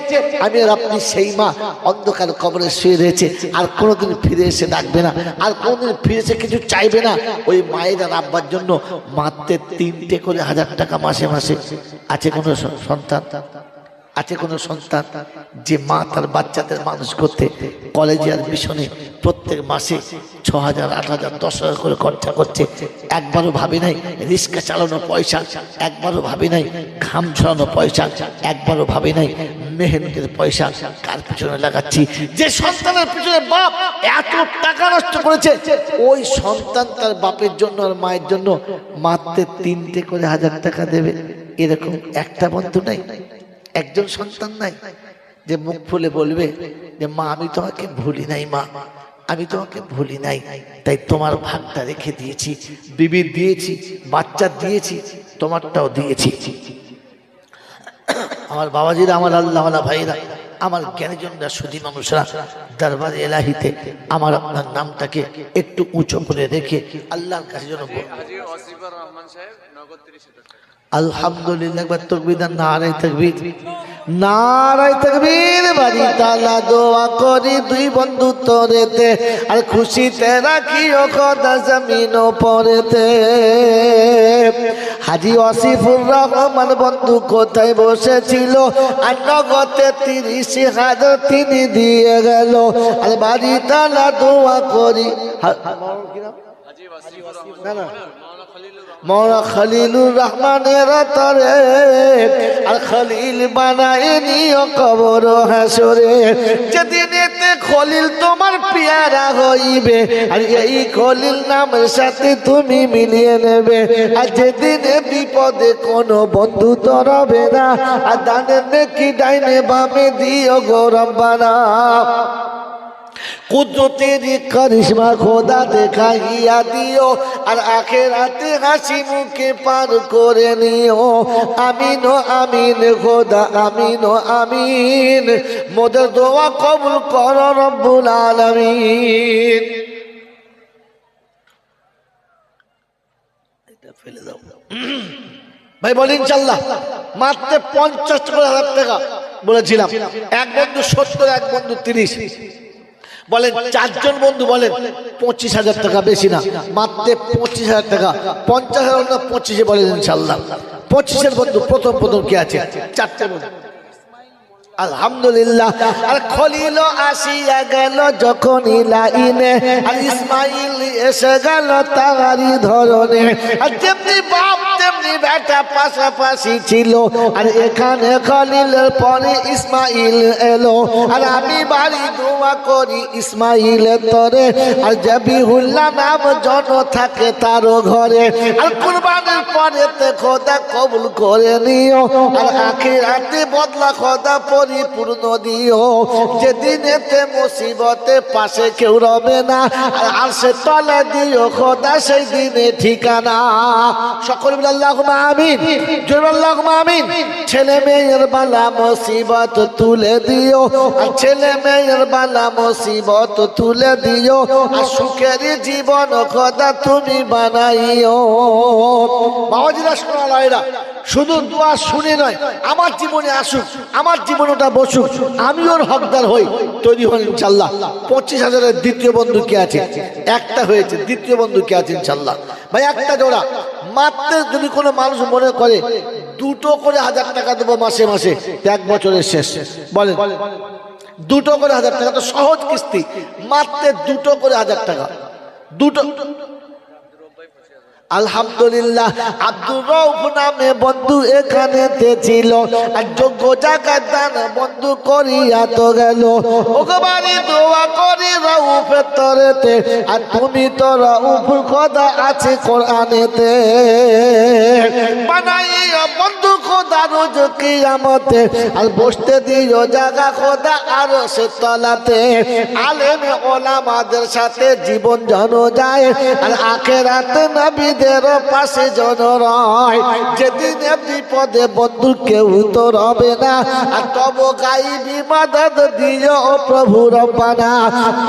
আমি আর আপনি সেই মা অন্ধকার কবরে শুয়ে রয়েছে, আর কোনোদিন ফিরে এসে ডাকবে না, আর কোনোদিন ফিরে এসে কিছু চাইবে না। ওই মায়ের আর আব্বার জন্য মাত্র 3টে করে 1,000 টাকা মাসে মাসে। আছে কোনো সন্তান? আছে কোনো সন্তান যে মা তার বাচ্চাদের মানুষ করতে কলেজে আর মিশনে প্রত্যেক মাসে 6,000 8,000 10,000 করে খরচা করছে, একবারও ভাবে নাই রিক্সা চালানো পয়সা, একবারও ভাবে নাই ঘাম ঝরানো পয়সা, একবারও ভাবে নাই মেহনতের পয়সা কার পিছনে লাগাচ্ছি। যে সন্তানের পিছনে বাপ এত টাকা নষ্ট করেছে, ওই সন্তান তার বাপের জন্য আর মায়ের জন্য মাত্র 3টে করে 1,000 টাকা দেবে। এরকম একটা বন্ধু নাই, একজন সন্তান নাই যে মুখ ফুলে বলবে যে মা আমি তোমাকে ভুলি নাই, মা আমি তোমাকে ভুলি নাই, তাই তোমার ভাগটা রেখে দিয়েছি, বিবি দিয়েছি, বাচ্চা দিয়েছি, তোমারটাও দিয়েছি। আমার বাবাজিরা, আমার আল্লাহওয়ালা ভাইরা, আমার জ্ঞানীজনরা, সুধী মানুষরা, দরবার এলাহিতে আমার আপনার নামটাকে একটু উঁচু করে রেখে আল্লাহর কাছে যেন আলহামদুলিল্লাহ একবার তাকবীর, নারায়ে তাকবীর, নারায়ে তাকবীর। বাড়ি তালা দোয়া করি দুই বন্ধু তোরেতে, আর খুশিতে রাখিও খোদা জমিন পরেতে। হাজী ওয়াসিফুর রহমান বন্ধু কোথায় বসেছিল, আর নগদে 30,000 তিনি দিয়ে গেল। আর বাড়ি তালা দোয়া করি মৌলা খলিলুর রহমানের তরে, আর খলিল বানায় নিও কবর হাসরে। যেদিনেতে খলিল তোমার পিয়ারা হইবে, আর এই খলিল নামের সাথে তুমি মিলিয়ে নেবে। আর যেদিনে বিপদে কোনো বন্ধু তরবে না, আর ডানে নেকি ডাইনে বামে দিও গো রব্বানা। কুদরতেরি করিশ্মা খোদা দেখাইয়া দিও, আর আখিরাতে হাসি মুখে পার করে নিও। আমিন ও আমিন খোদা, আমিন ও আমিন। মোদের দোয়া কবুল করো রব্বুল আলামিন। এটা ফেলে দাও ভাই, বলি ইনশাআল্লাহ। মাত্র 50,000 টাকা বলেছিলাম। এক বন্ধু 70, এক বন্ধু 30। বলেন 4 জন বন্ধু বলেন 25,000 টাকা, বেশি না, মাত্র 25,000 টাকা। 50,000 না 25 বলেন ইনশাআল্লাহ। 25-এর বন্ধু প্রথম কে আছে? 4টে বন্ধু, আলহামদুলিল্লাহ। আর খলিল আসিয়া গেল যখন লাইনে, আর ইসমাইল এসে গেল তারই ধরনে। আর যেমনি বাপ তেমনি বেটা পাশাপাশি ছিল, আর এখানে খলিলের পরে ইসমাইল এলো। আর আমি বাড়ি দোয়া করি ইসমাইলের তরে, আর জাবিহুল্লাহ নাম জন থাকে তারও ঘরে। আর কুরবানির পরেতে খোদা কবুল করে নিও, আর আখিরাতে বদলা খোদা পরিপূর্ণ দিও। যেদিনেতে মুসিবতে পাশে কেউ রবে না, আর আরশে তলে দিও খোদা সেই দিনে ঠিকানা। সকলে বলে আল্লাহুম্মা আমিন, জোরে আল্লাহুম্মা আমিন। ছেলে মেয়ের বালা মুসিবত তুলে দিও, আর ছেলে মেয়ের বালা মুসিবত তুলে দিও। আর সুখের জীবন খোদা তুমি বানাইও। বাবাজিরা, শোনালাইরা, শুধু দোয়া শুনে নয়, আমার জীবনে আসুক, আমার জীবনটা বসুক, আমি ওর হকদার হই, তৈরি হন ইনশাআল্লাহ। 25,000-এর দ্বিতীয় বন্ধু কে আছে? একটা হয়েছে। দ্বিতীয় বন্ধু কে আছে ইনশাআল্লাহ? ভাই একটা জোড়া মাত্র। যদি কোনো মানুষ মনে করে 2টো করে 1,000 টাকা দেবো মাসে মাসে, 1 বছরের শেষ, বলেন 2টো করে 1,000 টাকা তো সহজ কিস্তি, মাত্র 2টো করে 1,000 টাকা, 2টো। আলহামদুলিল্লাহ। আব্দুর রউফ নামে বন্ধু এখানেতে ছিল, আর যোগ্য জাকাত দান বন্ধু করিয়া তো গেল। ওগো বাড়ি দোয়া করি রউফের তরেতে, আর তুমি তো রউফ খোদা আছে কোরআনেতে। বানাইও বন্ধু খোদা রোজ কিয়ামতে, আর বসতে দিও জায়গা খোদা আরশের তলাতে। আলেমে ওলামাদের সাথে জীবন জন যায়, আর আখিরাতে নবী পাশে জন রয়। যেদিন বিপদে বন্ধু কেউ তো রবে না, আর তব গাইবি মাদদ দিও প্রভু রব্বানা।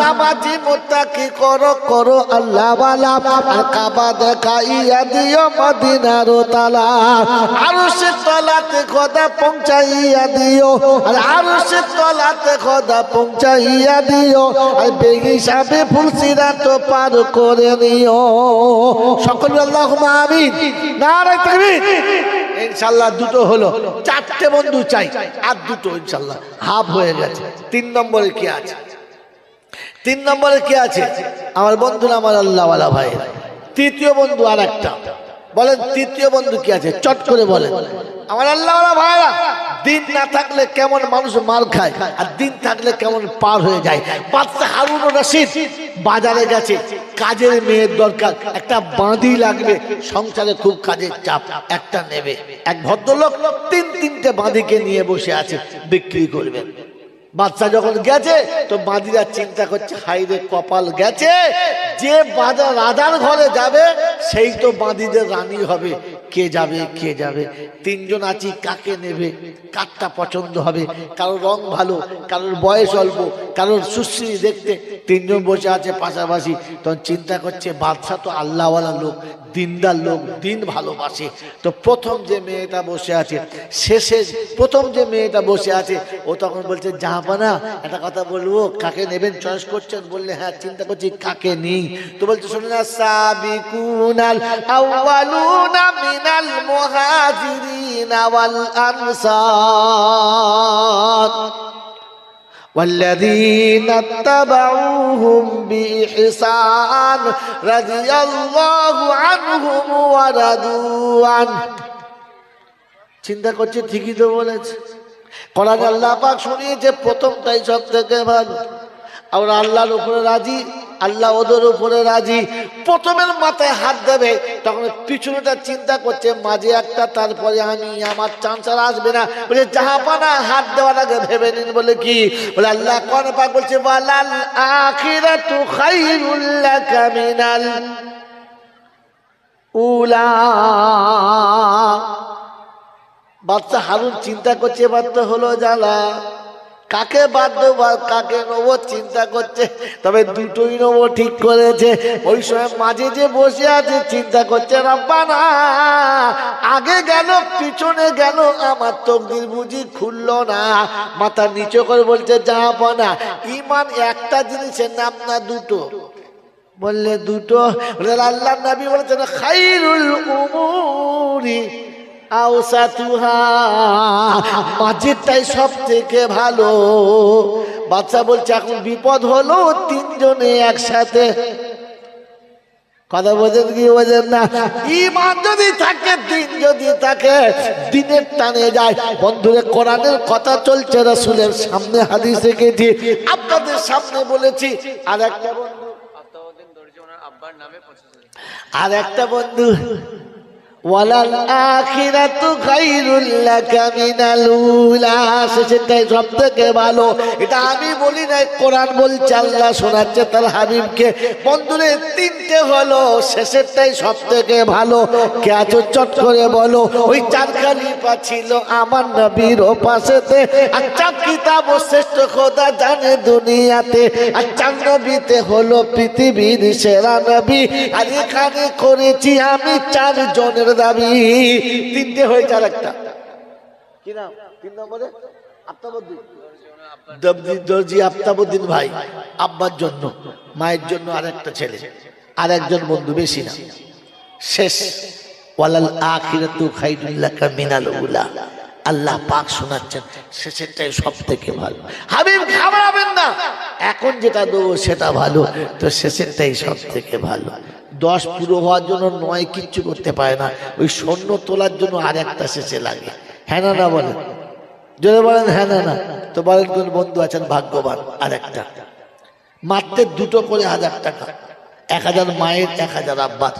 নামাজি মুত্তাকি করো করো আল্লাহ ওয়ালা, আর কাবা দেখাইয়া দিও মদিনার তালা। আরশের তলাতে খোদা পৌঁছাইয়া দিও, আর আরশের তলাতে খোদা পৌঁছাইয়া দিও। আর বেহিসাবে ফুলসিরাত পার করে নিও। সকল আল্লাহুম্মা আমিন, নারায়ে তাকবীর। ইনশাল্লাহ দুটো হলো, চারটে বন্ধু চাই, আর দুটো ইনশাল্লাহ হাফ হয়ে গেছে। 3 নম্বরে কি আছে? 3 নম্বরে কি আছে আমার বন্ধুরা, আমার আল্লাহওয়ালা ভাই? তৃতীয় বন্ধু আর একটা বলেন, তৃতীয় বন্ধু কি আছে? চট করে বলেন আমার আল্লাহওয়ালা ভাইরা। দিন না থাকলে কেমন মানুষ মার খায়, আর দিন থাকলে কেমন পার হয়ে যায়। বাদশা হারুন রশিদ বাজারে গেছে, কাজের মেয়ের দরকার, একটা বাঁধি লাগবে, সংসারে খুব কাজের চাপ, একটা নেবে। এক ভদ্রলোক 3-3টে বাঁধিকে নিয়ে বসে আছে, বিক্রি করবেন। বাচ্চা যখন গেছে তো বাঁধিরা চিন্তা করছে, হাইরে কপাল গেছে, যে বাজার রাজার ঘরে যাবে সেই তো বাঁধিদের রানী হবে। কে যাবে, কে যাবে? 3 জন আছি, কাকে নেবে, কারটা পছন্দ হবে? কারোর রং ভালো, কারোর বয়স অল্প, কারোর সুশ্রী দেখতে। 3 জন বসে আছে পাশাপাশি, তখন চিন্তা করছে বাদশা তো আল্লাহওয়ালা লোক, দিনদার লোক, দিন ভালোবাসে। তো প্রথম যে মেয়েটা বসে আছে, শেষে প্রথম যে মেয়েটা বসে আছে, ও তখন বলছে, জাহাপানা একটা কথা বলবো, কাকে নেবেন চয়েস করছেন? বললে হ্যাঁ, চিন্তা করছি কাকে নিই। তো বলছে, শুনুন না, সাবিকুনাল আউয়ালুনা মিনাল মুহাজিরিনা ওয়াল আনসার والذين اتبعوهم بإحسان رضي الله عنهم ورضوا عنه। চিন্তা করছে ঠিকই তো বলেছে, কোরআনে আল্লাহ পাক শুনিয়েছে প্রথমটাই সব থেকে ভালো। আর আল্লাহর উপরে রাজি, আল্লাহ ওদের উপরে রাজি। প্রথমের মাথায় হাত দেবে, তখন পিছনেটা চিন্তা করছে মাঝে একটা, তারপরে আমি, আমার চান্স আর আসবে না। বলে জাহাপানা হাত দেওয়ার আগে ভেবে নিন। বলে কি? বলে আল্লাহ কোরআনে পাক বলছে, ওয়ালাল আখিরাতু খায়রুল লাকা মিনাল উলা। বাচ্চা হারুন চিন্তা করছে, এবার তো হলো জ্বালা, কাকে বাদ দেবো কাকে নেবো চিন্তা করছে। তবে দুটোই নেবো ঠিক করেছে। ওই সময় মাঝে যে বসে আছে চিন্তা করছে, রব্বানা আগে গেল পিছনে গেল, আমার তকদির বুঝি খুললো না। মাথা নিচে করে বলছে, জাহাপানা ঈমান একটা জিনিসের নাম না দুটো? বললে দুটো? আল্লাহ নবী বলেছেন, খায়রুল উমুরি আওসাতুহা, মাঝেরটাই সব থেকে ভালো। বাচ্চা বলছে, এখন বিপদ হলো 3 জনে একসাথে। কথা বোঝেন কি বোঝেন না? ঈমান যদি থাকে, দিন যদি থাকে, দিনের টানে যায়। বন্ধুরে, কোরআনের কথা চলছে, রাসূলের সামনে হাদিস রেখেছি, আপনাদের সামনে বলেছি। আর একটা বন্ধু, আব্বার নামে, আর একটা বন্ধু, ওয়ালাল আখিরাতু খায়রুল লাকা মিনাল উলা, শেষেরটাই সব থেকে ভালো। এটা আমি বলি নাই, কোরআন বলছে, আল্লাহ শোনাচ্ছে তার হাবিবকে। বন্ধুরে, 3টে হলো, শেষেরটাই সব থেকে ভালো। কে আছো চট করে বলো। ওই 4 খলিফা ছিল আমার নবীর পাশেতে, আর 4 কিতাব শ্রেষ্ঠ খোদা জানে দুনিয়াতে, আর 4 নবীতে হলো পৃথিবীর সেরা নবী। আর এখানে করেছি আমি 4 জনের দাবি। 3টে হয়েছে, আর একটা কি নাম? 3 নম্বরে আফতাবউদ্দিন দর্জি, আফতাবউদ্দিন ভাই, আব্বার জন্য, মায়ের জন্য আর একটা ছেলে, আর একজন বন্ধু, বেশি না। শেষ, ওয়ালাল আখিরাতু খায়রুল লাকা মিনাল উলা। আল্লাহ পাক শোনাচ্ছেন, শেষেরটাই সব থেকে ভালো। হাবিব ঘাবড়াবেন না, এখন যেটা দেবো সেটা ভালো, তো শেষেরটাই সব থেকে ভালো। 10 পুরো হওয়ার জন্য 9 কিচ্ছু করতে পারে না, ওই সৈন্য তোলার জন্য আর একটা শেষে লাগে। হ্যাঁ না না বলেন, যদি বলেন হ্যাঁ না না, তো বলেন কোন বন্ধু আছেন ভাগ্যবান? আর একটা মাত্র 2টো করে 1000 টাকা, 1000 মায়ের, 1000 আব্বার।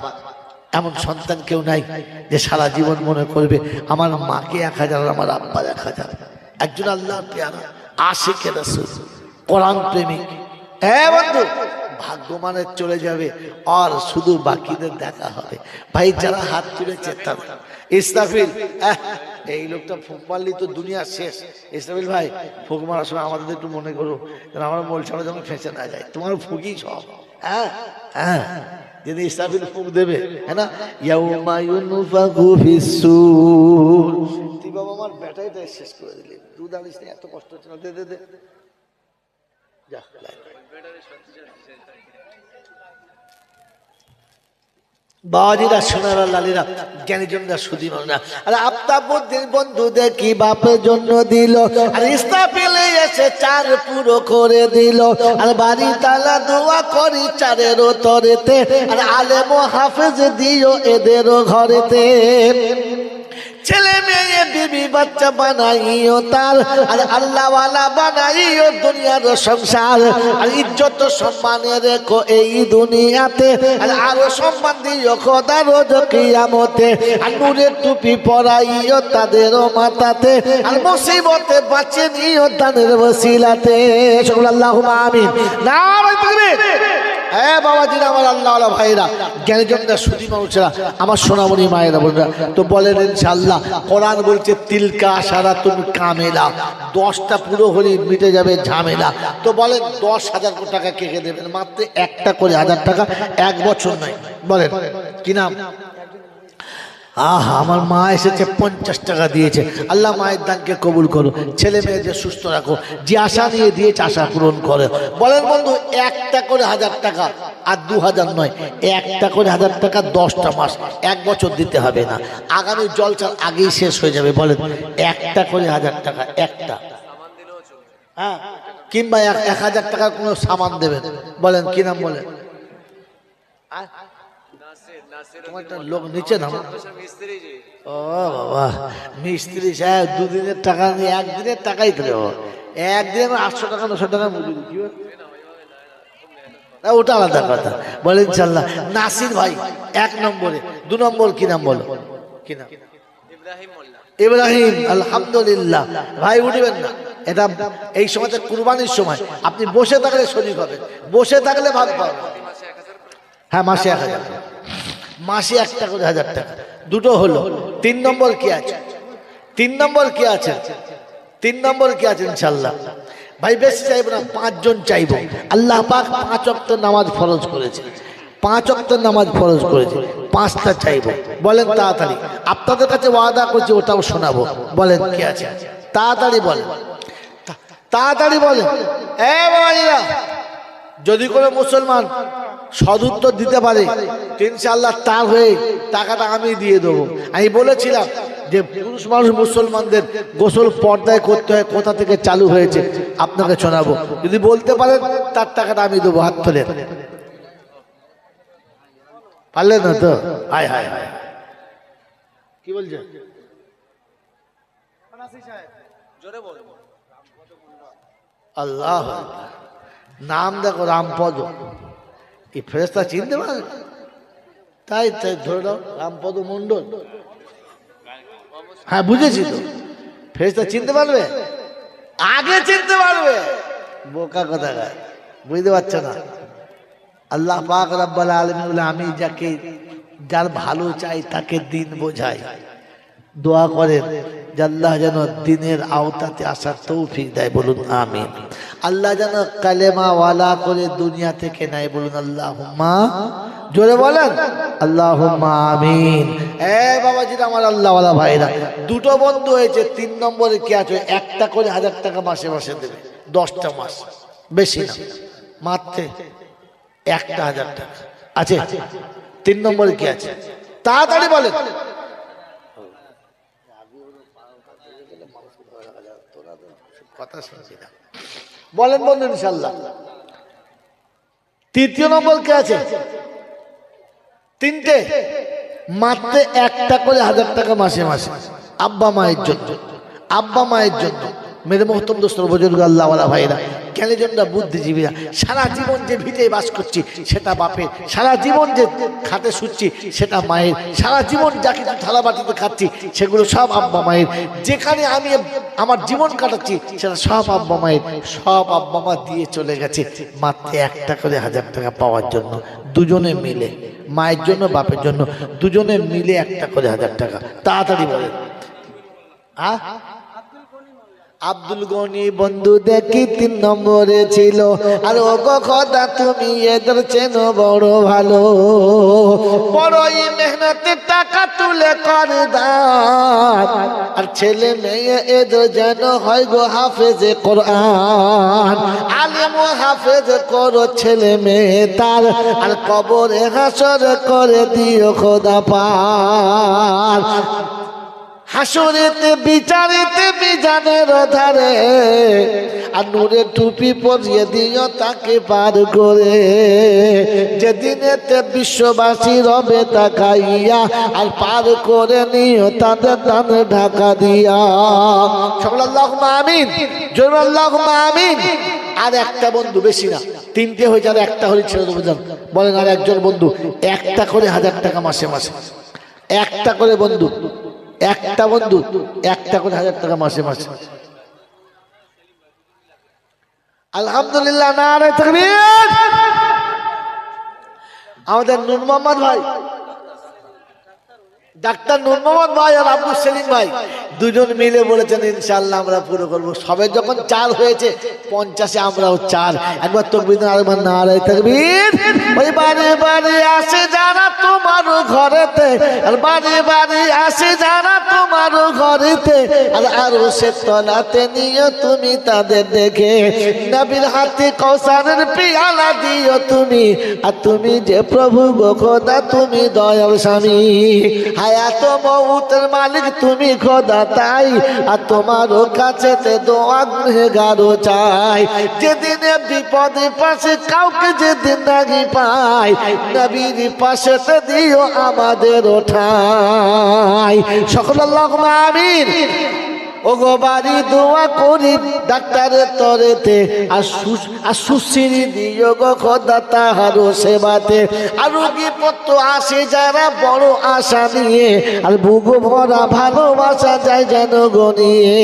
এমন সন্তান কেউ নাই যে সারা জীবন মনে করবে আমার মাকে 1000, আমার আব্বার 1000। একজন আল্লাহর পেয়ারা, আশিকে রাসূল, কোরআন প্রেমিক, হ্যাঁ বন্ধু, ভাগ্যমানের চলে যাবে, আর শুধু বাকিদের দেখা হবে। ভাই যারা হাত তুলেছে তারা, ইসরাফিল, এই লোকটা ফুঁক মারলি তো দুনিয়া শেষ। ইসরাফিল ভাই, ফুঁক মারার সময় আমাদের একটু মনে করো, যেন আমার মোলছাড়া যেন ফেঁসে না যায়। তোমার ফুঁকই সব। হ্যাঁ হ্যাঁ, যদি ইসরাফিল ফুঁক দেবে, হ্যাঁ না, ইয়াউমা ইউনফাখু ফিস-সূর। তুই বাবা আমার ব্যাটারিটা শেষ করে দিলি, দুধ আনিস না, এত কষ্ট হচ্ছে না, দে দে দে যা। বাবাজিরা সোনারা লালিরা জ্ঞানীজনরা সুদী না। আর আফতাবুদ্দিন বন্ধুদের কি বাপের জন্য দিল, আর ইস্তাফিলে এসে চার পুরো করে দিল। আর বাড়ি তালা দোয়া করি চারেরও তরেতে, আর আলেম ও হাফেজ দিও এদেরও ঘরেতে। ছেলে মেয়ে বিবি বাচ্চা বানাইও তার, আর আল্লাহওয়ালা বানাইও দুনিয়ার সংসার। আর ইজ্জত সম্মানে রেখো এই দুনিয়াতে, আর আরো সম্মান দিও খোদা রোজ কিয়ামতে। আর নূরের টুপি পরাইও তাদেরও মাথাতে, আর মুসিবতে বাঁচিয়ে নিও তাদের ওসিলাতে। সকল আল্লাহুম্মা আমিন। নারে তাকবীর। হ্যাঁ বাবাজিরা, আমার আল্লাহওয়ালা ভাইরা, জ্ঞানীজনরা সুদী মানুষেরা, আমার সোনামণি মায়েরা বোনেরা, তো বলেন ইনশাআল্লাহ। কোরআন বলছে তিলকা সারাতুন কামেলা, 10টা পুরো হলে মিটে যাবে ঝামেলা। তো বলেন 10,000 টাকা কে কে দেবেন? মাত্র একটা করে 1000 টাকা, 1 বছর নয়। বলেন কি নাম? আমার মা এসেছে 50 টাকা দিয়েছে। আল্লাহ মায়ের দানকে কবুল করো, ছেলে মেয়েদের সুস্থ রাখো, যে আশা নিয়ে দিয়েছে আশা পূরণ করে। বলেন বন্ধু, একটা করে 1000 টাকা, আর 2000 নয়, একটা করে 1000 টাকা 10টা মাস, 1 বছর দিতে হবে না। আগামী জলসার আগেই শেষ হয়ে যাবে। বলেন একটা করে 1000 টাকা, একটা। হ্যাঁ, কিংবা 1000 টাকার কোনো সামান দেবেন। বলেন কি নাম? বলেন লোক নিচে নাম। ও বাবা, মিস্ত্রি সাহেব 2 দিনের টাকা নিয়ে 1 দিনের টাকাই দিলে, একদিন 800 টাকা 900 টাকা মজুরি, কি ওটা আলাদা কথা। বলেন ইনশাআল্লাহ। নাসির ভাই 1 নম্বরে। 2 নম্বর কি নাম? বলো কি নাম? ইব্রাহিম। আলহামদুলিল্লাহ ভাই, উঠবেন না। এটা এই সময়টা কুরবানির সময়, আপনি বসে থাকলে শরীর হবে, বসে থাকলে ভাগ পাবেন। হ্যাঁ, মাসে 1000 টাকা, মাসে একটা করে 1000 টাকা, দুটো হলো। 3 নম্বর কি আছে? 3 নম্বর কি আছে? 3 নম্বর কি আছে? ইনশাআল্লাহ ভাই বেশি চাইবো না, 5 জন চাইবো। আল্লাহ পাক 5 ওয়াক্ত নামাজ ফরজ করেছে, 5 ওয়াক্ত নামাজ ফরজ করেছে, 5টা চাইবো। বলেন তাড়াতাড়ি, আপনাদের কাছে ওয়াদা করছি ওটাও শোনাবো। বলেন কি আছে? তাড়াতাড়ি বলেন, তাড়াতাড়ি বলেন। বাবাজিরা, যদি কোনো মুসলমান সদুত্তর দিতে পারে ইনশাআল্লাহ তার হয়ে টাকাটা আমি দিয়ে দেবো। আমি বলেছিলাম যে পুরুষ মানুষ মুসলমানদের গোসল পর্দায় করতে হয়, কোথা থেকে চালু হয়েছে আপনাকে শোনাবো। যদি বলতে পারেন তার টাকাটা আমি দেবো। হাত তোলেন। পারলেন না তো? হায় হায় হায়, কি বলছে? আল্লাহ, নাম দেখো রামপদ। এই ফেরেশতা চিনতে পারবে? তাই তাই ধরে দাও, রামপদ মন্ডল। হ্যাঁ বুঝেছি তো, ফেরেশতা চিনতে পারবে, আগে চিনতে পারবে। বোকা কথা গায়, বুঝতে পারছো না? আল্লাহ পাক রব্বুল আলামিন বলে, আমি যাকে যার ভালো চাই তাকে দিন বোঝাই। দোয়া করেন যে আল্লাহ যেন দিনের আওতাতে আসার তৌফিক দেয়। বলুন আমিন। আল্লাহ যেন কালেমা ওয়ালা করে দুনিয়া থেকে নেয়। বলুন আল্লাহুম্মা। জোরে বলেন আল্লাহুম্মা আমিন। বাবাজিরা, আমার আল্লাহওয়ালা ভাইরা, 2টো বন্ধু হয়েছে। 3 নম্বরে কি আছে? একটা করে 1000 টাকা মাসে মাসে দেবে, 10টা মাস, বেশি না, মাত্র একটা 1000 টাকা আছে। 3 নম্বরে কি আছে? তাড়াতাড়ি বলেন। কথা শুনছি না, বলেন বলেন ইনশাআল্লাহ। 3য় নম্বর কে আছে? 3টে, মাত্র একটা করে 1000 টাকা মাসে মাসে, আব্বা মায়ের জন্য, আব্বা মায়ের জন্য। মেরে মোহতম দোস্ত বুজুর্গ আল্লাহওয়ালা ভাইরা, জ্ঞানীজনরা, বুদ্ধিজীবীরা, সারা জীবন যে ভিটে বাস করছি সেটা বাপের, সারা জীবন যে খাতে শুচ্ছি সেটা মায়ের, সারা জীবন যা কিছু থালা বাটিতে খাচ্ছি সেগুলো সব আব্বা মায়ের। যেখানে আমি আমার জীবন কাটাচ্ছি সেটা সব আব্বা মায়ের। সব আব্বা মা দিয়ে চলে গেছে মাত্র একটা করে 1000 টাকা পাওয়ার জন্য। দুজনে মিলে, মায়ের জন্য বাপের জন্য, দুজনে মিলে একটা করে 1000 টাকা। তাড়াতাড়ি বলেন। আব্দুল গনি বন্ধু দেখি 3 নম্বরে ছিল। আর ও গো খোদা তুমি এদের চেনো বড় ভালো, বড়ই মেহনতে টাকা তুলে করে দান, আর ছেলে মেয়ে এদের যেন হয় গো হাফেজে কোরআন। আলেম ও হাফেজ করো ছেলে মেয়ে তার, আর কবরে হাসর করে দিও খোদা পার। হাসরেতে বিচারেতে মিজানের ধারে, আর নূরের টুপি পরিয়ে দিও তাকে পার করে। যেদিনেতে বিশ্ববাসী রবে তাকাইয়া, আর পার করে নিও তাদের দানে ঢাকা দিয়া। সকলে আল্লাহুম্মা আমিন, জোরে আল্লাহুম্মা আমিন। আর একটা বন্ধু, বেশি না, 3টে হয়ে যাবে, একটা হলে ছেড়ে দেবো। বলেন আর একজন বন্ধু একটা করে 1000 টাকা মাসে মাসে, একটা করে বন্ধু, একটা বন্ধু একটা করে 1000 টাকা মাসে মাসে। আলহামদুলিল্লাহ, নারে তাকবীর। আমাদের নূর মোহাম্মদ ভাই, ডাক্তার নূর মোহাম্মদ ভাই আর আব্দুল সেলিম ভাই দুজন মিলে বলেছেন ইনশাআল্লাহ আমরা পুরো করবো। সবে যখন 4 হয়েছে, 50-এ আমরাও 4। একবার তাকবীর, আরেকবার নারে তাকবীর। ওই বারে বারে আসে যারা তোমার ঘরেতে, আর বারে বারে আসে যারা তোমার ঘরেতে, আর আরশের তলাতে নিও তুমি তাদের দেখে। নবীর হাতে কৌসারের পিয়ালা দিও তুমি, আর তুমি যে প্রভু গো খোদা তুমি দয়াল স্বামী। হায়াত মউতের মালিক তুমি খোদা তাই, আর তোমারও কাছেতে দোয়া গুনেগারও চাই। যেদিনে বিপদে পাশে কাউকে যেদিন নাহি পাই, নবীর পাশেতে দিও আমাদের ঠাই। সকল আল্লাহুম্মা আমিন। ও গো বাড়ি দোয়া করি ডাক্তারের তরেতে, আর সুশ্রী দিও গো খোদা তাহারও সেবাতে। আর রোগী পত্র আসে যারা বড় আশা নিয়ে, আর বুক ভরা ভালোবাসা যায় যেন গনিয়ে।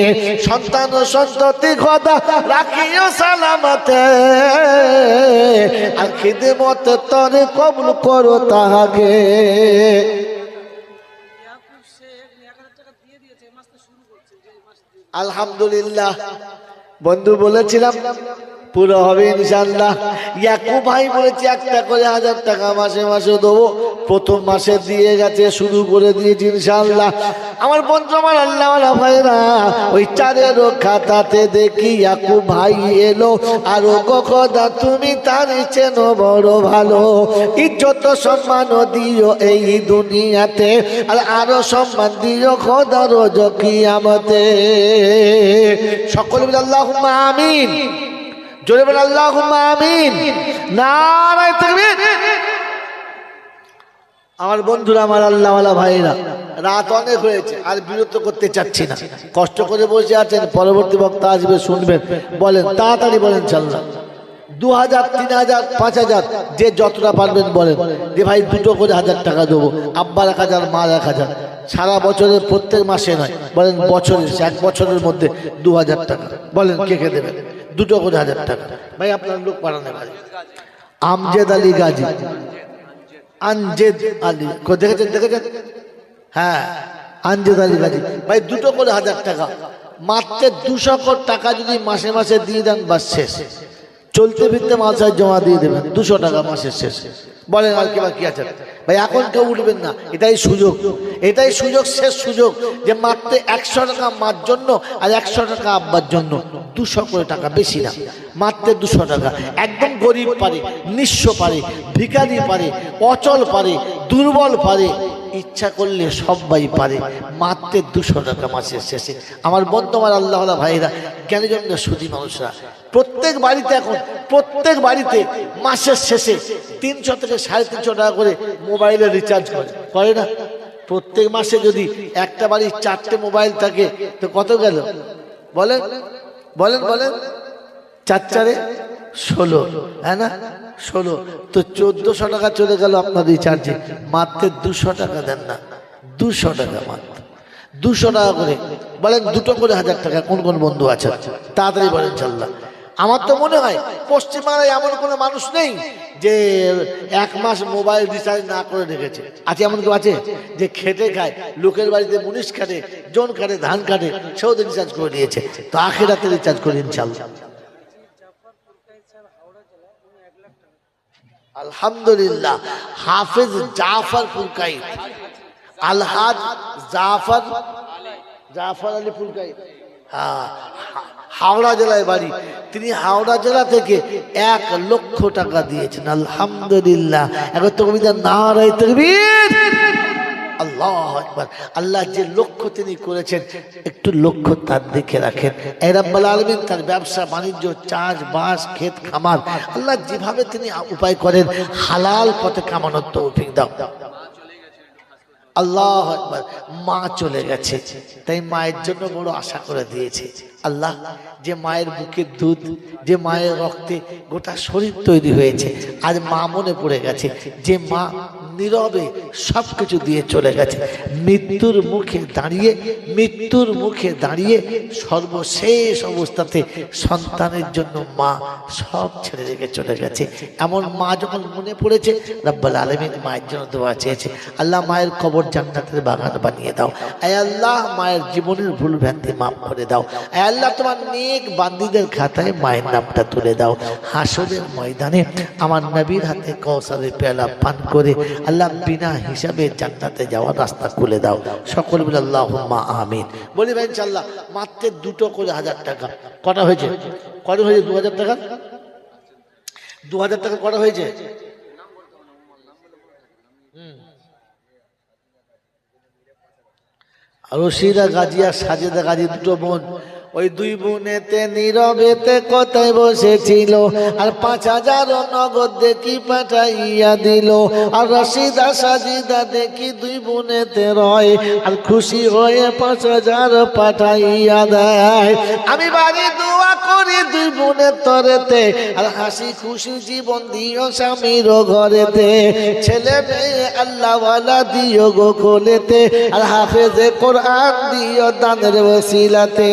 সন্তান ও সন্ততি খোদা রাখিও সালামতে, আর খিদমত তরে কবুল করো তাহাকে। আলহামদুলিল্লাহ বন্ধু, বলেছিলাম পুরো হবে ইনশাআল্লাহ। ইয়াকুব ভাই বলেছে একটা করে 1000 টাকা মাসে মাসে দেবো। প্রথম মাসে দিয়ে গেছে, শুরু করে দিয়েছি ইনশাআল্লাহ। আমার বন্ধু, আমার আল্লাহওয়ালা ভাইরা, ওই 4-এর খাতাতে দেখি ইয়াকুব ভাই এলো। আর ও গো খোদা তুমি তার চেনো বড় ভালো, ইজ্জত সম্মান দিও এই দুনিয়াতে, আর আরো সম্মান দিও খোদা রোজ কিয়ামতে। সকলে বলে আল্লাহুম্মা আমিন, জোরে বলে আল্লাহুম্মা আমিন, নারে তাকবীর। আমার বন্ধুরা, আমার আল্লাহওয়ালা ভাইরা, রাত অনেক হয়েছে, আর বিরত করতে চাচ্ছি না। কষ্ট করে বসে আছেন, পরবর্তী বক্তা আসবে, শুনবেন। বলেন তাড়াতাড়ি বলেন ইনশাআল্লাহ। 2000, 3000, 5000 যে যতটা পারবেন বলেন যে ভাই দুটো করে 1000 টাকা দেবো। আব্বা 1000, মা 1000, সারা বছরের প্রত্যেক মাসে নয়, বলেন বছরের, 1 বছরের মধ্যে 2000 টাকা। বলেন কে কে দেবেন? দুটো করে 1000 টাকা। ভাই আপনার লোক পাঠানো ভাই। আমজেদ আলী গাজী, আনজেদ আলী, দেখেছেন? হ্যাঁ, আনজেদ আলী গাজী ভাই, দুটো করে 1000 টাকা। মাত্র 200 টাকা যদি মাসে মাসে দিয়ে দেন, বাস শেষ। চলতে ফিরতে মালসায় জমা দিয়ে দেবেন 200 টাকা মাসের শেষে। বলেন আর কি বাকি আছে? ভাই এখন কেউ উঠবেন না, এটাই সুযোগ, এটাই সুযোগ, শেষ সুযোগ, যে মাত্র 100 টাকা মার জন্য আর 100 টাকা আব্বার জন্য। 200 করে টাকা, বেশি না, মাত্র 200 টাকা। একদম গরিব পারে, নিঃস্ব পারে, ভিখারি পারে, অচল পারে, দুর্বল পারে, ইচ্ছা করলে সবাই পারে। মাত্র 200 টাকা মাসের শেষে। আমার বন্ধু, আমার আল্লাহওয়ালা ভাইরা, জ্ঞানীজনরা, সুধী মানুষরা, প্রত্যেক বাড়িতে এখন, প্রত্যেক বাড়িতে মাসের শেষে 300 থেকে 350 টাকা করে মোবাইলে রিচার্জ করে না? প্রত্যেক মাসে যদি একটা বাড়ির 4টে মোবাইল থাকে তো কত গেল? বলেন বলেন বলেন, 4×4 16, হ্যাঁ না? 16 তো 1400 টাকা চলে গেল আপনার রিচার্জে। মাত্র 200 টাকা দেন না, 200 টাকা, মাত্র 200 টাকা করে। বলেন দুটো করে 1000 টাকা। কোন কোন বন্ধু আছে তাড়াতাড়ি বলেন ইনশাআল্লাহ। আমার তো মনে হয় পশ্চিমবাংলায় এমন কোনো মানুষ নেই যে 1 মাস মোবাইল রিচার্জ না করে রেখেছে। আছে এমন কেউ আছে যে খেটে খায়, লোকের বাড়িতে মুনিশ খাটে, জন খাটে, ধান খাটে, সেও রিচার্জ করে নিয়েছে? তো আখিরাতে রিচার্জ করে ইনশাআল্লাহ। আলহামদুলিল্লাহ, হাফেজ জাফর পুরকাইত, আলহাজ জাফর আলী পুরকাইত, হ্যাঁ, হাওড়া জেলায় বাড়ি। তিনি হাওড়া জেলা থেকে 1 লক্ষ টাকা দিয়েছেন। আলহামদুলিল্লাহ। এখন তো কবিতা নারায়ে তাকবীর, আল্লাহু আকবার। আল্লাহ যে লক্ষ্য তিনি করেছেন, একটু লক্ষ্য তার দিকে রাখেন। এই রব্বুল আলামিন তার ব্যবসা বাণিজ্য, চাষবাস, ক্ষেত খামার, আল্লাহ যেভাবে তিনি উপায় করেন, হালাল পথে কামানোর তৌফিক দাও। আল্লাহু আকবার। মা চলে গেছে, তাই মায়ের জন্য বড় আশা করে দিয়েছে। আল্লাহ, যে মায়ের বুকের দুধ, যে মায়ের রক্তে গোটা শরীর তৈরি হয়েছে, আজ মা মনে পড়ে গেছে, যে মা নীরবে সবকিছু দিয়ে চলে গেছে। মৃত্যুর মুখে দাঁড়িয়ে সর্বশেষ অবস্থাতে সন্তানের জন্য মা সব ছেড়ে রেখে চলে গেছে। এমন মা যখন মনে পড়েছে, রব্বুল আলামিন মায়ের জন্য দোয়া চেয়েছে, আল্লাহ মায়ের কবর জান্নাতের বাগান বানিয়ে দাও। আয় আল্লাহ, মায়ের জীবনের ভুল ভ্রান্তি মাফ করে দাও। আয় আল্লাহ, তোমার নেক বান্দীদের খাতায় মায়ের নামটা তুলে দাও। হাসরের ময়দানে আমার নবীর হাতে কাউসারের পেয়ালা পান করে আল্লাহ বিনা হিসাবে জান্নাতে যাওয়ার রাস্তা খুলে দাও। সকল বলে আল্লাহুম্মা আমিন। বলি ভাই ইনশাআল্লাহ, মাত্র 2টো করে 1000 টাকা। কটা হয়েছে? 2000 টাকা? 2000 টাকা কটা হয়েছে? রশিদা গাজী আর সাজেদা গাজী, 2 বোন। ওই 2 বোনেতে নীরবেতে কোথায় বসেছিল, আর 5000 নগদ দেখি পাঠাইয়া দিল। আর রশিদা সাজিদা দেখি 2 বোনেতে রয়, আর খুশি হয়ে 5000 পাঠাইয়া দেয়। আমি বাড়ি দোয়া করি 2 বোনের তরেতে, আর হাসি খুশি জীবন দিও স্বামীর ঘরেতে। ছেলে মেয়ে আল্লাহওয়ালা দিও গো কোলেতে, আর হাফেজে কোরআন দিও দানের ওসিলাতে।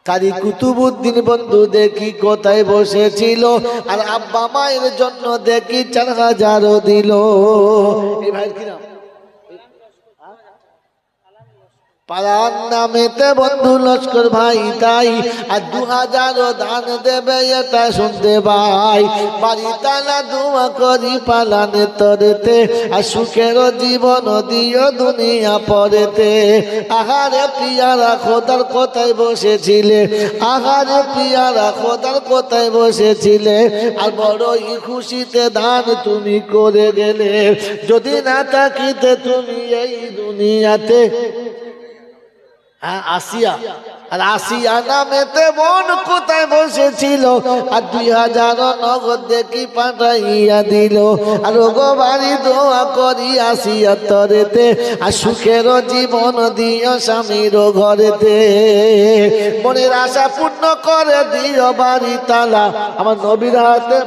কারি কুতুবউদ্দিন বন্ধু দেখি কোথায় বসেছিল, আর আব্বা মায়ের জন্য দেখি 4000 দিল। এই ভাইয়ের কি নাম? পালান নামেতে বন্ধু লস্কর ভাই তাই, আর 2000 দান দেবে এটা শুনতে ভাই। বাড়ি তালা দোয়া করি পালানে তরেতে, আর সুখের জীবন দিও দুনিয়া পরেতে। আহারে পিয়ারা খোদার কোথায় বসেছিলে, আহারে পিয়ারা খোদার কোথায় বসেছিলে, আর বড়ই খুশিতে দান তুমি করে গেলে। যদি না থাকিতে তুমি এই দুনিয়াতে। আসিয়া, আর আসিয়া নামেতে বোন কোথায় বসেছিল, আর 2000 নগদ দেখি পাঠাইয়া দিল। আর গো বাড়ি দোয়া করি আসিয়া তরেতে, আর সুখের জীবন দিও স্বামীর ঘরেতে। মনের আশা পূর্ণ করে দিও বাড়ি তালা, আমার নবীর হাতে।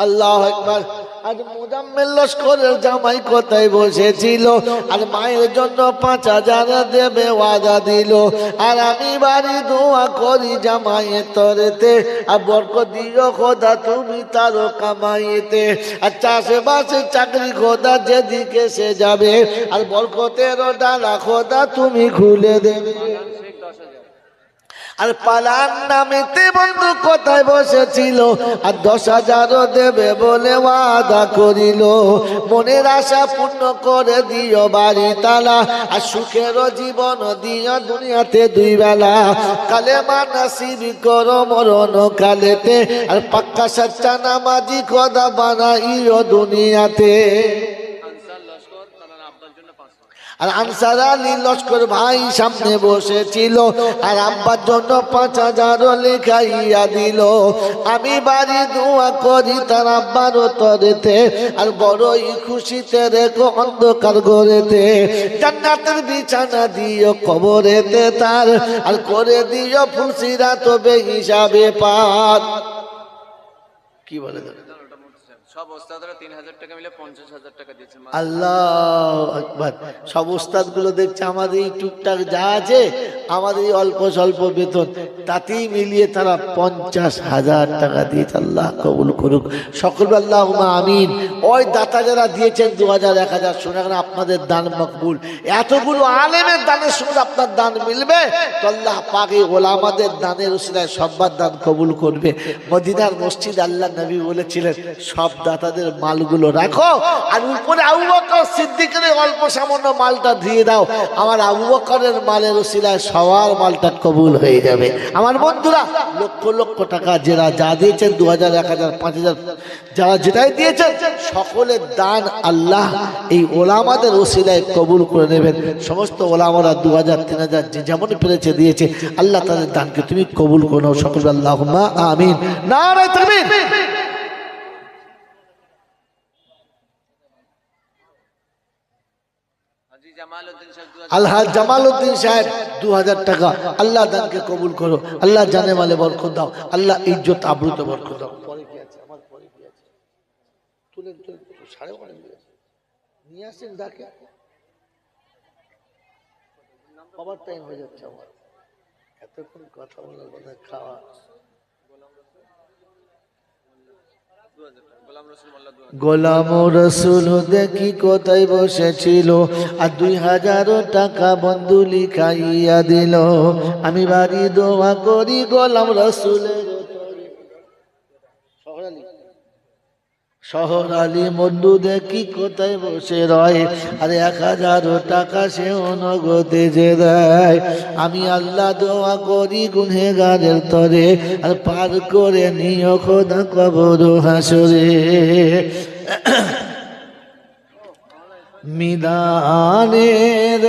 আল্লাহু আকবার। আজ মুজাম্মিল লস্করের জামাই কোথায় বসেছিল, আর মায়ের জন্য 5000 দেবে ওয়াদা দিল। আর আমি বাড়ি দোয়া করি জামাইয়ের তরেতে, আর বরকত দিও খোদা তুমি তার কামাইতে। আর চাষবাসে চাকরি খোদা যেদিকে সে যাবে, আর বরকতের ডালা খোদা তুমি খুলে দেবে। আর পালান নামেতে বন্ধু কোথায় বসেছিল, আর 10,000 দেবে বলে ওয়াদা করিল। মনের আশা পূর্ণ করে দিও বাড়ি তালা, আর সুখের জীবন দিও দুনিয়াতে 2 বেলা। কালেমা নসিব করো মরণ কালেতে, আর পাক্কা সচ্চা নামাজি খোদা বানাইও দুনিয়াতে। আর আনসার আলী লস্কর ভাই সামনে বসেছিল, আর আব্বার জন্য 5000 লেখাইয়া দিল। আমি বাড়ি দোয়া করি তার আব্বার তরেতে, আর বড়ই খুশিতে রেখো অন্ধকার ঘরেতে। জান্নাতের বিছানা দিও কবরেতে তার, আর করে দিও ফুলসিরাত বে হিসাবে পার। কি বলে সব ওস্তাদরা 3000 টাকা মিলে 50,000 টাকা দিয়েছে। আল্লাহু আকবার। সব ওস্তাদ গুলো দেখছে আমাদের এই টুকটাক যা আছে, আমাদের এই অল্প স্বল্প বেতন, তাতেই মিলিয়ে তারা 50,000 টাকা দিয়েছে। আল্লাহ কবুল করুক সকল, আল্লাহুম্মা আমিন। ওই দাতা যারা দিয়েছেন 2000 1000, শুনে রাখেন আপনাদের দান মকবুল। এতগুলো আলেমের দানের সঙ্গে আপনার দান মিলবে তো আল্লাহ পাক এই ওলামাদের দানের উসিলায় সবার দান কবুল করবে। মদিনার মসজিদ আল্লাহ নবী বলেছিলেন সব দাতাদের মালগুলো রাখো, আর উপরে আবু বকর সিদ্দিকের অল্প সামান্য মালটা দিয়ে দাও, আমার আবু বকরের মালের উসিলায় সবার মালটা কবুল হয়ে যাবে। আমার বন্ধুরা, লক্ষ লক্ষ টাকা যারা যা দিয়েছেন, 2000 1000 5000, যারা যেটাই দিয়েছেন, সকলের দান আল্লাহ এই ওলামাদের উসিলায় কবুল করে নেবেন। সমস্ত ওলামারা 2000 3000 যে যেমন পেরেছে দিয়েছে, আল্লাহ তাদের দানকে তুমি কবুল করো সকল, আল্লাহুম্মা আমিন। নারে তাকবীর। আলহাজ জামালউদ্দিন সাহেব 2000 টাকা, আল্লাহ দানকে কবুল করো, আল্লাহ জানে মালে বরকত দাও, আল্লাহ ইজ্জত আবরুতে বরকত দাও। পরে কি আছে আমার, পরে কি আছে, তুলে 12:30 নিয়ে আসেন, ডাকে আবার টাইম হয়ে যাচ্ছে আমার, এতক্ষণ কথা বলার কথা খাওয়া। গোলাম রসুল দেখি কোথায় বসেছিল, আর 2000 টাকা বন্ধু লিখাইয়া দিল। আমি বাড়ি দোয়া করি গোলাম রসুলের শহর আলী বন্ধু দেখি কোথায় বসে রয়, আরে 1000 টাকা সেও নগদে যে দেয়। আমি আল্লাহ দোয়া করি গুনহেগারের তরে, আর পার করে নিও খোদা কবর হাসরে। মিজানের